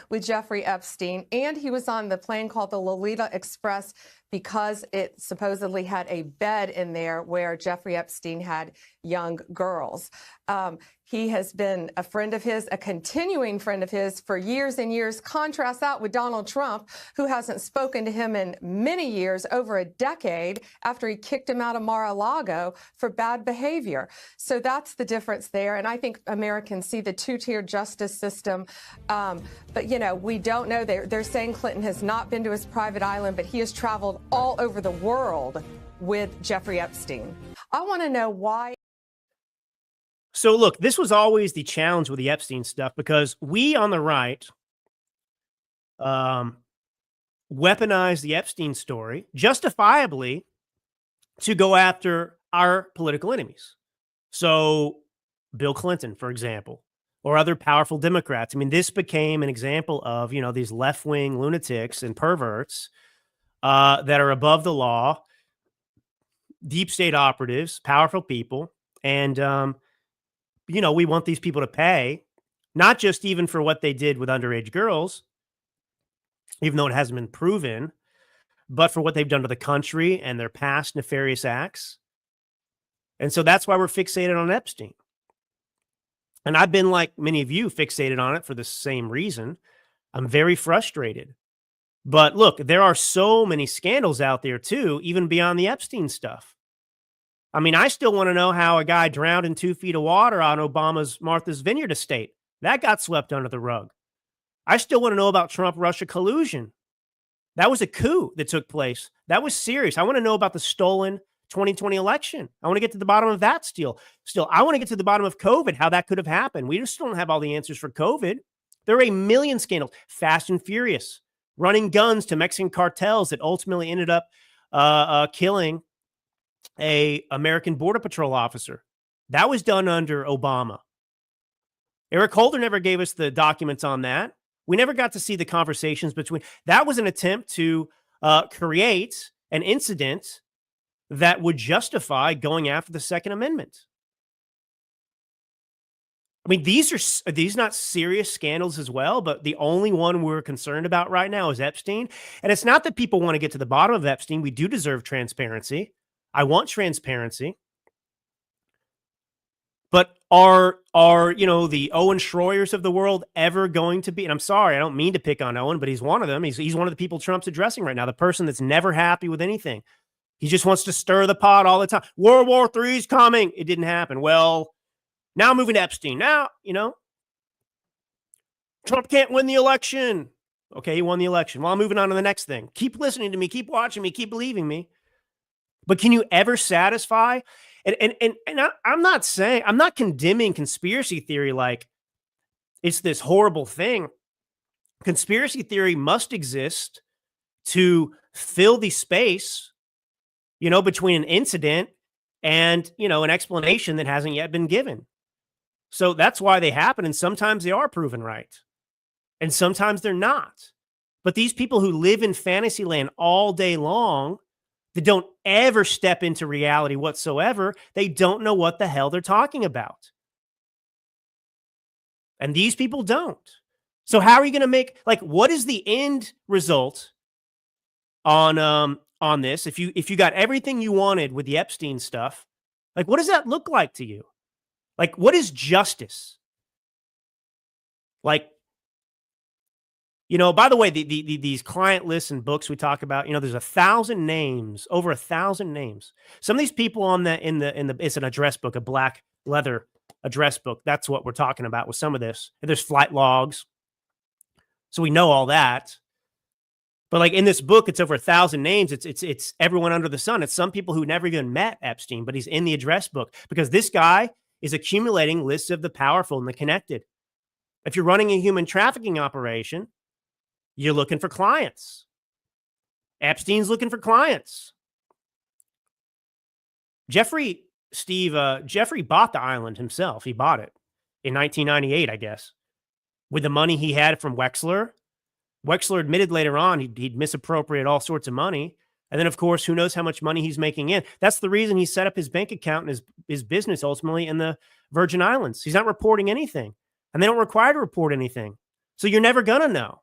with Jeffrey Epstein, and he was on the plane called the Lolita Express because it supposedly had a bed in there where Jeffrey Epstein had young girls. He has been a friend of his, a continuing friend of his for years and years. Contrast that with Donald Trump, who hasn't spoken to him in many years, over a decade, after he kicked him out of Mar-a-Lago for bad behavior. So that's the difference there. And I think Americans see the two-tier justice system. But, we don't know. They're saying Clinton has not been to his private island, but he has traveled all over the world with Jeffrey Epstein. I want to know why. So look, this was always the challenge with the Epstein stuff, because we on the right weaponized the Epstein story justifiably to go after our political enemies. So Bill Clinton, for example, or other powerful Democrats. I mean, this became an example of, these left-wing lunatics and perverts that are above the law, deep state operatives, powerful people. And, we want these people to pay, not just even for what they did with underage girls, even though it hasn't been proven, but for what they've done to the country and their past nefarious acts. And so that's why we're fixated on Epstein. And I've been, like many of you, fixated on it for the same reason. I'm very frustrated. But look, there are so many scandals out there too, even beyond the Epstein stuff. I mean, I still want to know how a guy drowned in 2 feet of water on Obama's Martha's Vineyard estate. That got swept under the rug. I still want to know about Trump-Russia collusion. That was a coup that took place. That was serious. I want to know about the stolen 2020 election. I want to get to the bottom of that still. I want to get to the bottom of COVID, how that could have happened. We just don't have all the answers for COVID. There are a million scandals. Fast and Furious, running guns to Mexican cartels that ultimately ended up killing a American Border Patrol officer. That was done under Obama. Eric Holder never gave us the documents on that. We never got to see the conversations between. That was an attempt to create an incident that would justify going after the Second Amendment. I mean, are these not serious scandals as well? But the only one we're concerned about right now is Epstein. And it's not that people want to get to the bottom of Epstein. We do deserve transparency. I want transparency. But are the Owen Schroyers of the world ever going to be? And I'm sorry, I don't mean to pick on Owen, but he's one of them. He's one of the people Trump's addressing right now, the person that's never happy with anything. He just wants to stir the pot all the time. World War III is coming. It didn't happen. Well, now I'm moving to Epstein. Now, Trump can't win the election. Okay, he won the election. Well, I'm moving on to the next thing. Keep listening to me. Keep watching me. Keep believing me. But can you ever satisfy? And I'm not condemning conspiracy theory like it's this horrible thing. Conspiracy theory must exist to fill the space, between an incident and, an explanation that hasn't yet been given. So that's why they happen. And sometimes they are proven right. And sometimes they're not. But these people who live in fantasy land all day long, that don't ever step into reality whatsoever, they don't know what the hell they're talking about. And these people don't. So how are you going to make, what is the end result on this? If you got everything you wanted with the Epstein stuff, what does that look like to you? What is justice? By the way, these client lists and books we talk about, there's 1,000 names, over 1,000 names. Some of these people on it's an address book, a black leather address book. That's what we're talking about with some of this. And there's flight logs. So we know all that. But in this book, it's over 1,000 names. It's everyone under the sun. It's some people who never even met Epstein, but he's in the address book because this guy is accumulating lists of the powerful and the connected. If you're running a human trafficking operation, you're looking for clients. Epstein's looking for clients. Jeffrey bought the island himself. He bought it in 1998, I guess, with the money he had from Wexler. Wexler admitted later on he'd misappropriate all sorts of money. And then, of course, who knows how much money he's making in. That's the reason he set up his bank account and his business ultimately in the Virgin Islands. He's not reporting anything. And they don't require to report anything. So you're never going to know.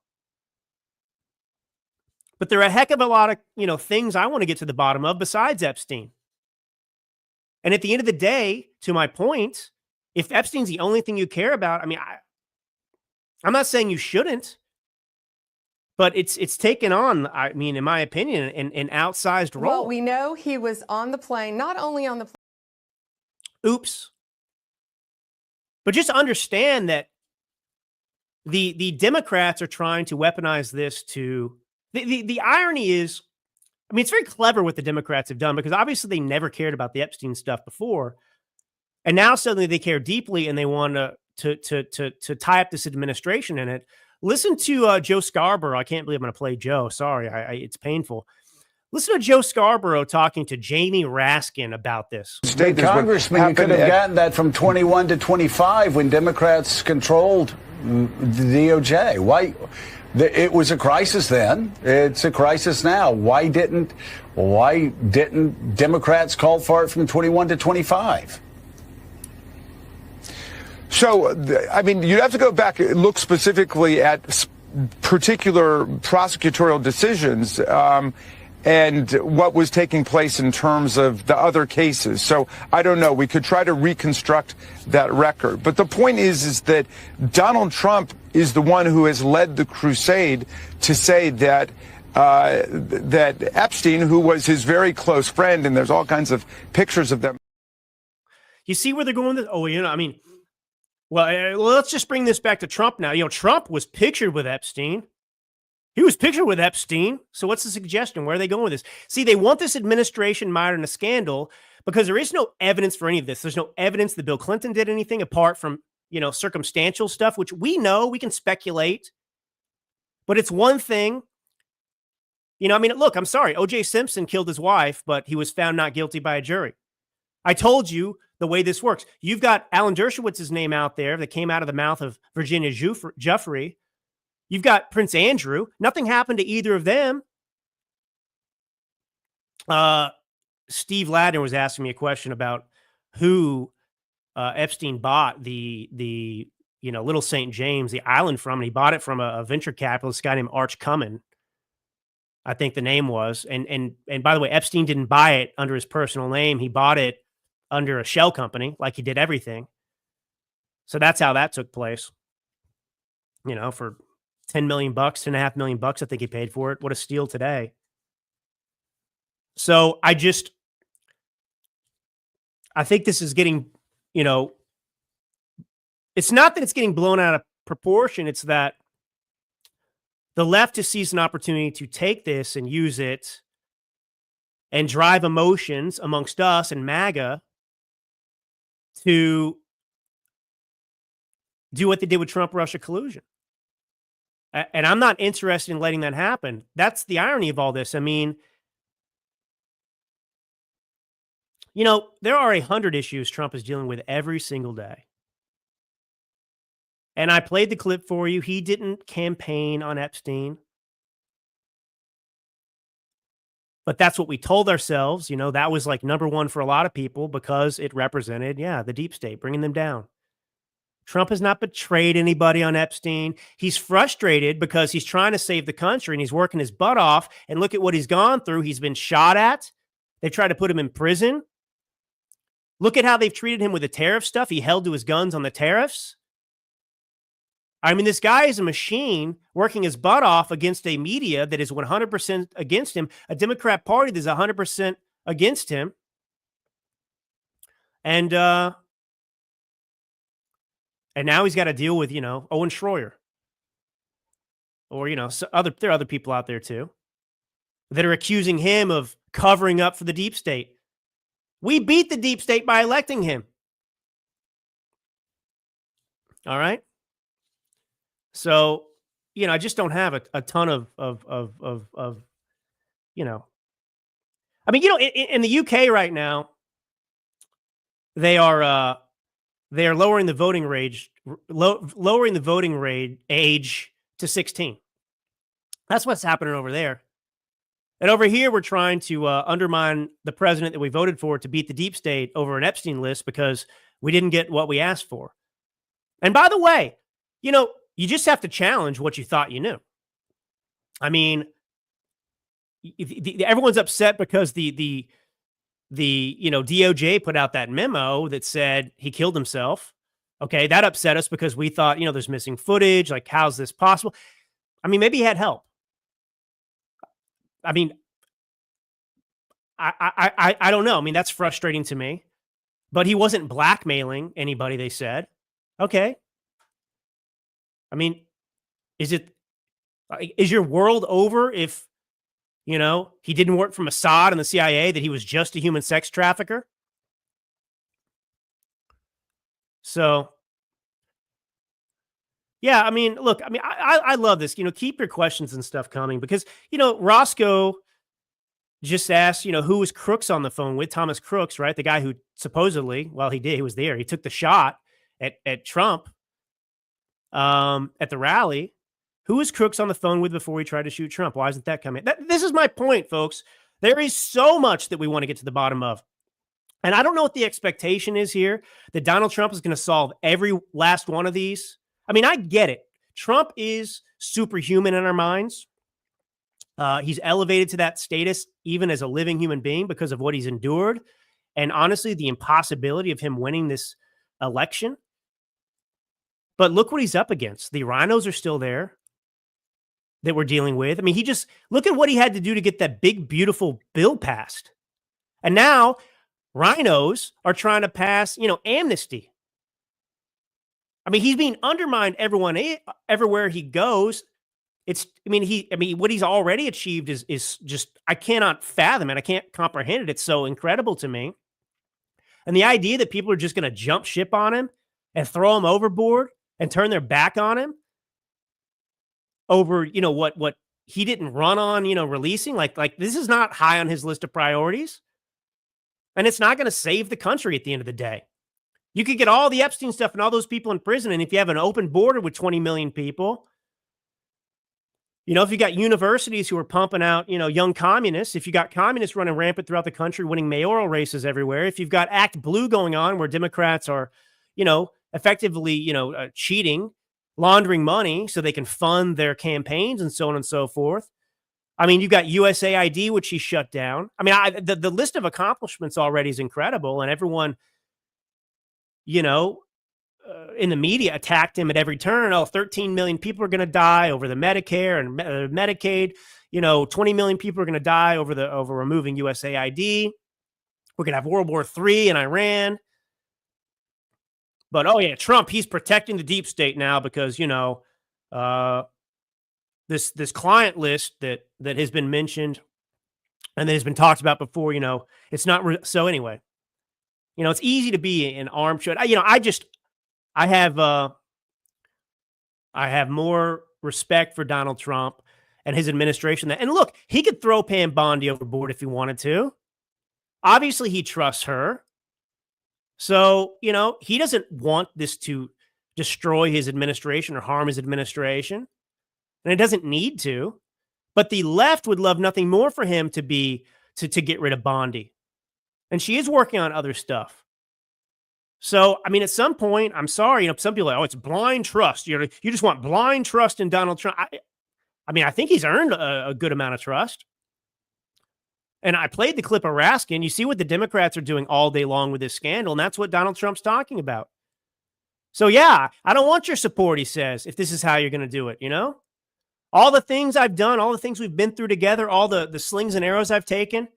But there are a heck of a lot of, things I want to get to the bottom of besides Epstein. And at the end of the day, to my point, if Epstein's the only thing you care about, I'm not saying you shouldn't, but it's taken on, in my opinion, an outsized role. Well, we know he was on the plane, not only on the plane. Oops. But just understand that the Democrats are trying to weaponize this to... The irony is, it's very clever what the Democrats have done because obviously they never cared about the Epstein stuff before. And now suddenly they care deeply and they want to tie up this administration in it. Listen to Joe Scarborough. I can't believe I'm going to play Joe. Sorry, it's painful. Listen to Joe Scarborough talking to Jamie Raskin about this. State congressman, you could have gotten that from 21 to 25 when Democrats controlled the DOJ. Why? It was a crisis then. It's a crisis now. Why didn't Democrats call for it from 21 to 25? So, you'd have to go back and look specifically at particular prosecutorial decisions and what was taking place in terms of the other cases. So I don't know. We could try to reconstruct that record. But the point is that Donald Trump is the one who has led the crusade to say that that Epstein, who was his very close friend, and there's all kinds of pictures of them. You see where they're going with this? Oh, I mean, well, let's just bring this back to Trump now. Trump was pictured with Epstein. He was pictured with Epstein. So what's the suggestion? Where are they going with this? See, they want this administration mired in a scandal because there is no evidence for any of this. There's no evidence that Bill Clinton did anything apart from, circumstantial stuff, which we know, we can speculate. But it's one thing. Look, I'm sorry. O.J. Simpson killed his wife, but he was found not guilty by a jury. I told you the way this works. You've got Alan Dershowitz's name out there that came out of the mouth of Virginia Giuffre. You've got Prince Andrew. Nothing happened to either of them. Steve Ladner was asking me a question about who Epstein bought the Little St. James, the island from, and he bought it from a venture capitalist guy named Arch Cummin, I think the name was. And by the way, Epstein didn't buy it under his personal name. He bought it under a shell company, like he did everything. So that's how that took place. For $10 million, $10.5 million, I think he paid for it. What a steal today. So I think this is getting, it's not that it's getting blown out of proportion. It's that the left just sees an opportunity to take this and use it and drive emotions amongst us and MAGA to do what they did with Trump-Russia collusion. And I'm not interested in letting that happen. That's the irony of all this. I mean, there are 100 issues Trump is dealing with every single day. And I played the clip for you. He didn't campaign on Epstein. But that's what we told ourselves. That was like number one for a lot of people because it represented, the deep state, bringing them down. Trump has not betrayed anybody on Epstein. He's frustrated because he's trying to save the country and he's working his butt off. And look at what he's gone through. He's been shot at. They tried to put him in prison. Look at how they've treated him with the tariff stuff. He held to his guns on the tariffs. I mean, this guy is a machine working his butt off against a media that is 100% against him, a Democrat Party that is 100% against him. And now he's got to deal with, Owen Schroyer. Or, there are other people out there too that are accusing him of covering up for the deep state. We beat the deep state by electing him. All right. So, I just don't have a ton of I mean, in the UK right now, they are lowering the voting age to 16. That's what's happening over there. And over here, we're trying to undermine the president that we voted for to beat the deep state over an Epstein list because we didn't get what we asked for. And by the way, you just have to challenge what you thought you knew. I mean, everyone's upset because the DOJ put out that memo that said he killed himself. Okay, that upset us because we thought, there's missing footage. Like, how's this possible? I mean, maybe he had help. I mean, I don't know. I mean, that's frustrating to me. But he wasn't blackmailing anybody, they said. Okay. I mean, is your world over if, he didn't work for Mossad and the CIA, that he was just a human sex trafficker? So, yeah, I mean, look, I love this. Keep your questions and stuff coming because, Roscoe just asked, who was Crooks on the phone with? Thomas Crooks, right? The guy who supposedly, he was there. He took the shot at Trump at the rally. Who was Crooks on the phone with before he tried to shoot Trump? Why isn't that coming? This is my point, folks. There is so much that we want to get to the bottom of. And I don't know what the expectation is here, that Donald Trump is going to solve every last one of these. I mean, I get it. Trump is superhuman in our minds. He's elevated to that status even as a living human being because of what he's endured. And honestly, the impossibility of him winning this election. But look what he's up against. The rhinos are still there. that we're dealing with. I mean, he just look at what he had to do to get that big, beautiful bill passed. And now rhinos are trying to pass, amnesty. I mean, he's being undermined everywhere he goes. What he's already achieved is just, I cannot fathom it. I can't comprehend it. It's so incredible to me. And the idea that people are just going to jump ship on him and throw him overboard and turn their back on him over, what he didn't run on, releasing, like this is not high on his list of priorities. And it's not going to save the country at the end of the day. You could get all the Epstein stuff and all those people in prison. And if you have an open border with 20 million people, if you got universities who are pumping out, young communists, if you got communists running rampant throughout the country, winning mayoral races everywhere, if you've got Act Blue going on where Democrats are, effectively, cheating, laundering money so they can fund their campaigns and so on and so forth. I mean, you got USAID, which he shut down. I mean, the list of accomplishments already is incredible, and everyone, in the media attacked him at every turn. 13 million people are going to die over the Medicare and Medicaid. 20 million people are going to die over removing USAID. We're going to have World War III in Iran. But, Trump, he's protecting the deep state now because, this client list that has been mentioned and that has been talked about before, it's not so anyway. It's easy to be an armchair. I have more respect for Donald Trump and his administration. And look, he could throw Pam Bondi overboard if he wanted to. Obviously, he trusts her. So, he doesn't want this to destroy his administration or harm his administration. And it doesn't need to. But the left would love nothing more for him to get rid of Bondi. And she is working on other stuff. So, I mean, at some point, I'm sorry, some people are like, it's blind trust. You just want blind trust in Donald Trump. I think he's earned a good amount of trust. And I played the clip of Raskin. You see what the Democrats are doing all day long with this scandal, and that's what Donald Trump's talking about. So, yeah, I don't want your support, he says, if this is how you're going to do it, All the things I've done, all the things we've been through together, all the slings and arrows I've taken,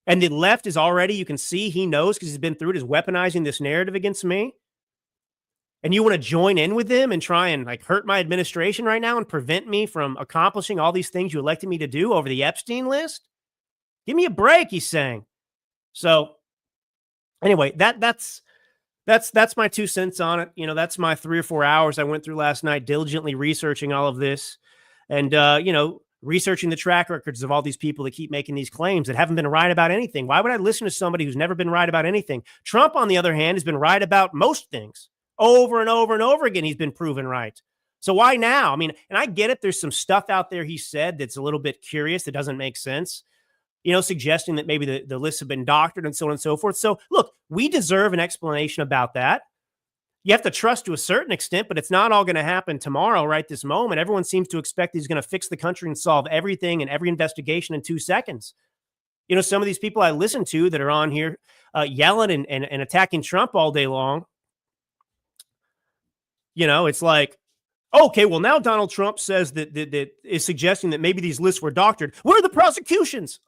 and the left is already, you can see he knows because he's been through it, is weaponizing this narrative against me. And you want to join in with them and try and hurt my administration right now and prevent me from accomplishing all these things you elected me to do over the Epstein list? Give me a break, he's saying. So anyway, that's my 2 cents on it. That's my 3 or 4 hours I went through last night diligently researching all of this and, researching the track records of all these people that keep making these claims that haven't been right about anything. Why would I listen to somebody who's never been right about anything? Trump, on the other hand, has been right about most things over and over and over again. He's been proven right. So why now? I mean, and I get it. There's some stuff out there he said that's a little bit curious that doesn't make sense, suggesting that maybe the lists have been doctored and so on and so forth. So look, we deserve an explanation about that. You have to trust to a certain extent, but it's not all going to happen tomorrow, right this moment. Everyone seems to expect he's going to fix the country and solve everything and every investigation in 2 seconds. Some of these people I listen to that are on here yelling and attacking Trump all day long, it's like, okay, well, now Donald Trump says that is suggesting that maybe these lists were doctored. Where are the prosecutions?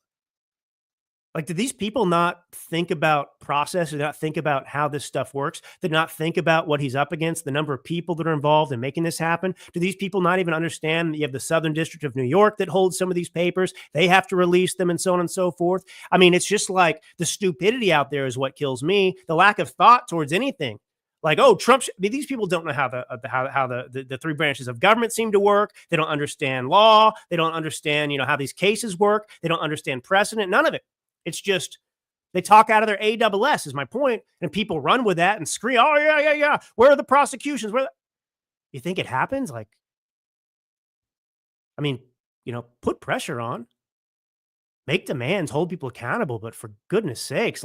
Did these people not think about process? Did not think about how this stuff works? Did not think about what he's up against, the number of people that are involved in making this happen? Do these people not even understand that you have the Southern District of New York that holds some of these papers? They have to release them and so on and so forth. I mean, it's just like the stupidity out there is what kills me. The lack of thought towards anything. Trump. These people don't know how the 3 branches of government seem to work. They don't understand law. They don't understand, how these cases work. They don't understand precedent. None of it. It's just they talk out of their AWS is my point, and people run with that and scream, "Oh yeah. Where are the prosecutions? You think it happens? Put pressure on, make demands, hold people accountable, but for goodness sakes,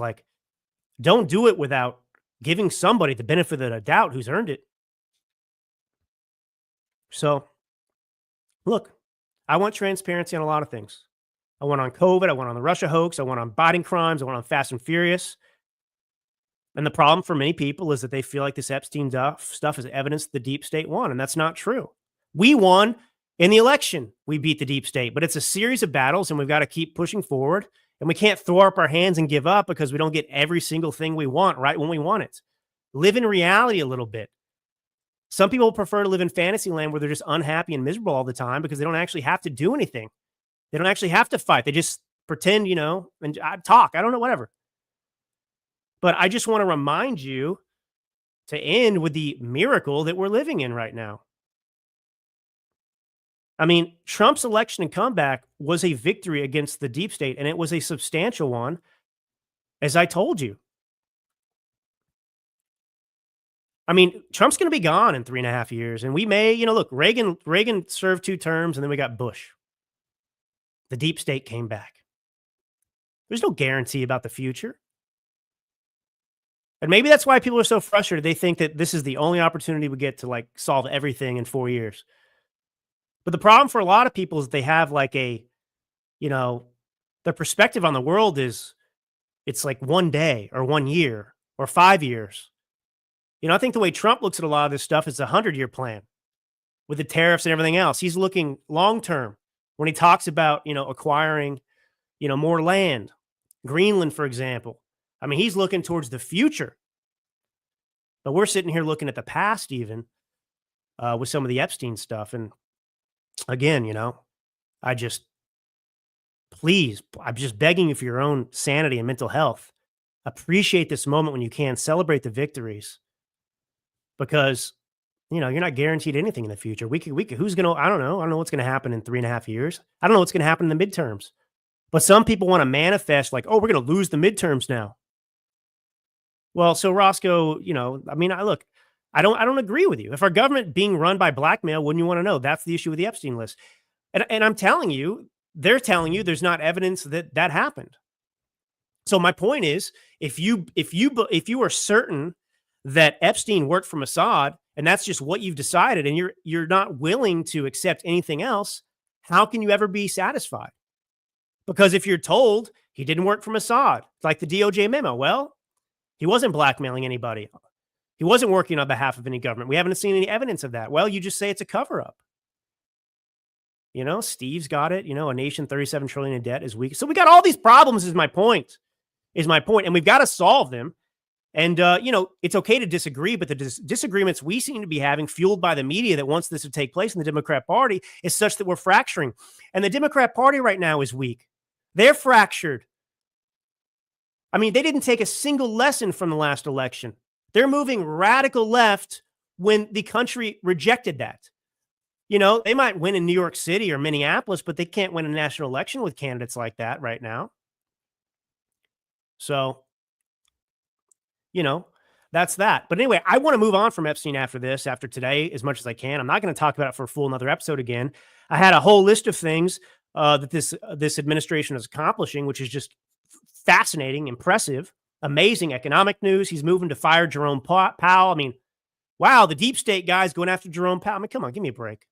don't do it without giving somebody the benefit of the doubt who's earned it." So, look, I want transparency on a lot of things. I went on COVID. I went on the Russia hoax. I went on Biden crimes. I went on Fast and Furious. And the problem for many people is that they feel like this Epstein stuff is evidence the deep state won. And that's not true. We won In the election, we beat the deep state, but it's a series of battles and we've got to keep pushing forward. And we can't throw up our hands and give up because we don't get every single thing we want right when we want it. Live in reality a little bit. Some people prefer to live in fantasy land where they're just unhappy and miserable all the time because they don't actually have to do anything. They don't actually have to fight. They just pretend, and talk. I don't know, whatever. But I just want to remind you to end with the miracle that we're living in right now. I mean, Trump's election and comeback was a victory against the deep state, and it was a substantial one, as I told you. I mean, Trump's going to be gone in 3.5 years, and we may, look, Reagan served 2 terms, and then we got Bush. The deep state came back. There's no guarantee about the future. And maybe that's why people are so frustrated. They think that this is the only opportunity we get to solve everything in 4 years. But the problem for a lot of people is they have their perspective on the world is it's like 1 day or 1 year or 5 years. I think the way Trump looks at a lot of this stuff is a 100-year plan with the tariffs and everything else. He's looking long-term when he talks about, acquiring, more land, Greenland, for example. I mean, he's looking towards the future. But we're sitting here looking at the past even with some of the Epstein stuff. And again, I'm just begging you for your own sanity and mental health. Appreciate this moment when you can. Celebrate the victories. Because, you're not guaranteed anything in the future. We could, who's going to, I don't know what's going to happen in 3.5 years. I don't know what's going to happen in the midterms. But some people want to manifest we're going to lose the midterms now. Well, so Roscoe, I don't agree with you. If our government being run by blackmail, wouldn't you want to know? That's the issue with the Epstein list. And I'm telling you, they're telling you there's not evidence that happened. So my point is, if you are certain that Epstein worked for Mossad, and that's just what you've decided, and you're not willing to accept anything else, how can you ever be satisfied? Because if you're told he didn't work for Mossad, like the DOJ memo, well, he wasn't blackmailing anybody. He wasn't working on behalf of any government. We haven't seen any evidence of that. Well, you just say it's a cover-up. Steve's got it. A nation 37 trillion in debt is weak. So we got all these problems is my point. And we've got to solve them. And, it's okay to disagree, but the disagreements we seem to be having, fueled by the media that wants this to take place in the Democrat Party, is such that we're fracturing. And the Democrat Party right now is weak. They're fractured. I mean, they didn't take a single lesson from the last election. They're moving radical left when the country rejected that. They might win in New York City or Minneapolis, but they can't win a national election with candidates like that right now. So, that's that. But anyway, I want to move on from Epstein after today, as much as I can. I'm not going to talk about it for a full another episode again. I had a whole list of things that this administration is accomplishing, which is just fascinating, impressive, amazing economic news. He's moving to fire Jerome Powell. I mean, wow, the deep state guys going after Jerome Powell. I mean, come on, give me a break.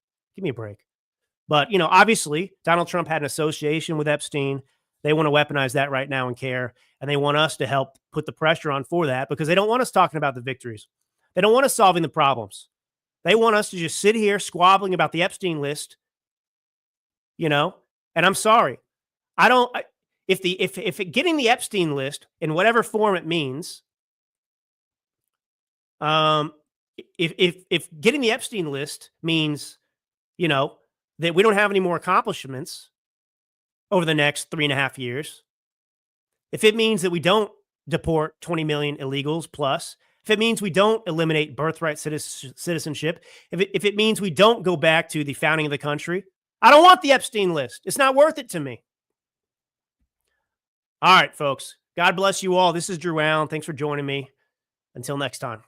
But, obviously, Donald Trump had an association with Epstein. They want to weaponize that right now and care. And they want us to help put the pressure on for that because they don't want us talking about the victories. They don't want us solving the problems. They want us to just sit here squabbling about the Epstein list, and I'm sorry. If getting the Epstein list in whatever form it means, if getting the Epstein list means, that we don't have any more accomplishments over the next 3.5 years, if it means that we don't deport 20 million illegals plus, if it means we don't eliminate birthright citizenship, if it means we don't go back to the founding of the country, I don't want the Epstein list. It's not worth it to me. All right, folks. God bless you all. This is Drew Allen. Thanks for joining me. Until next time.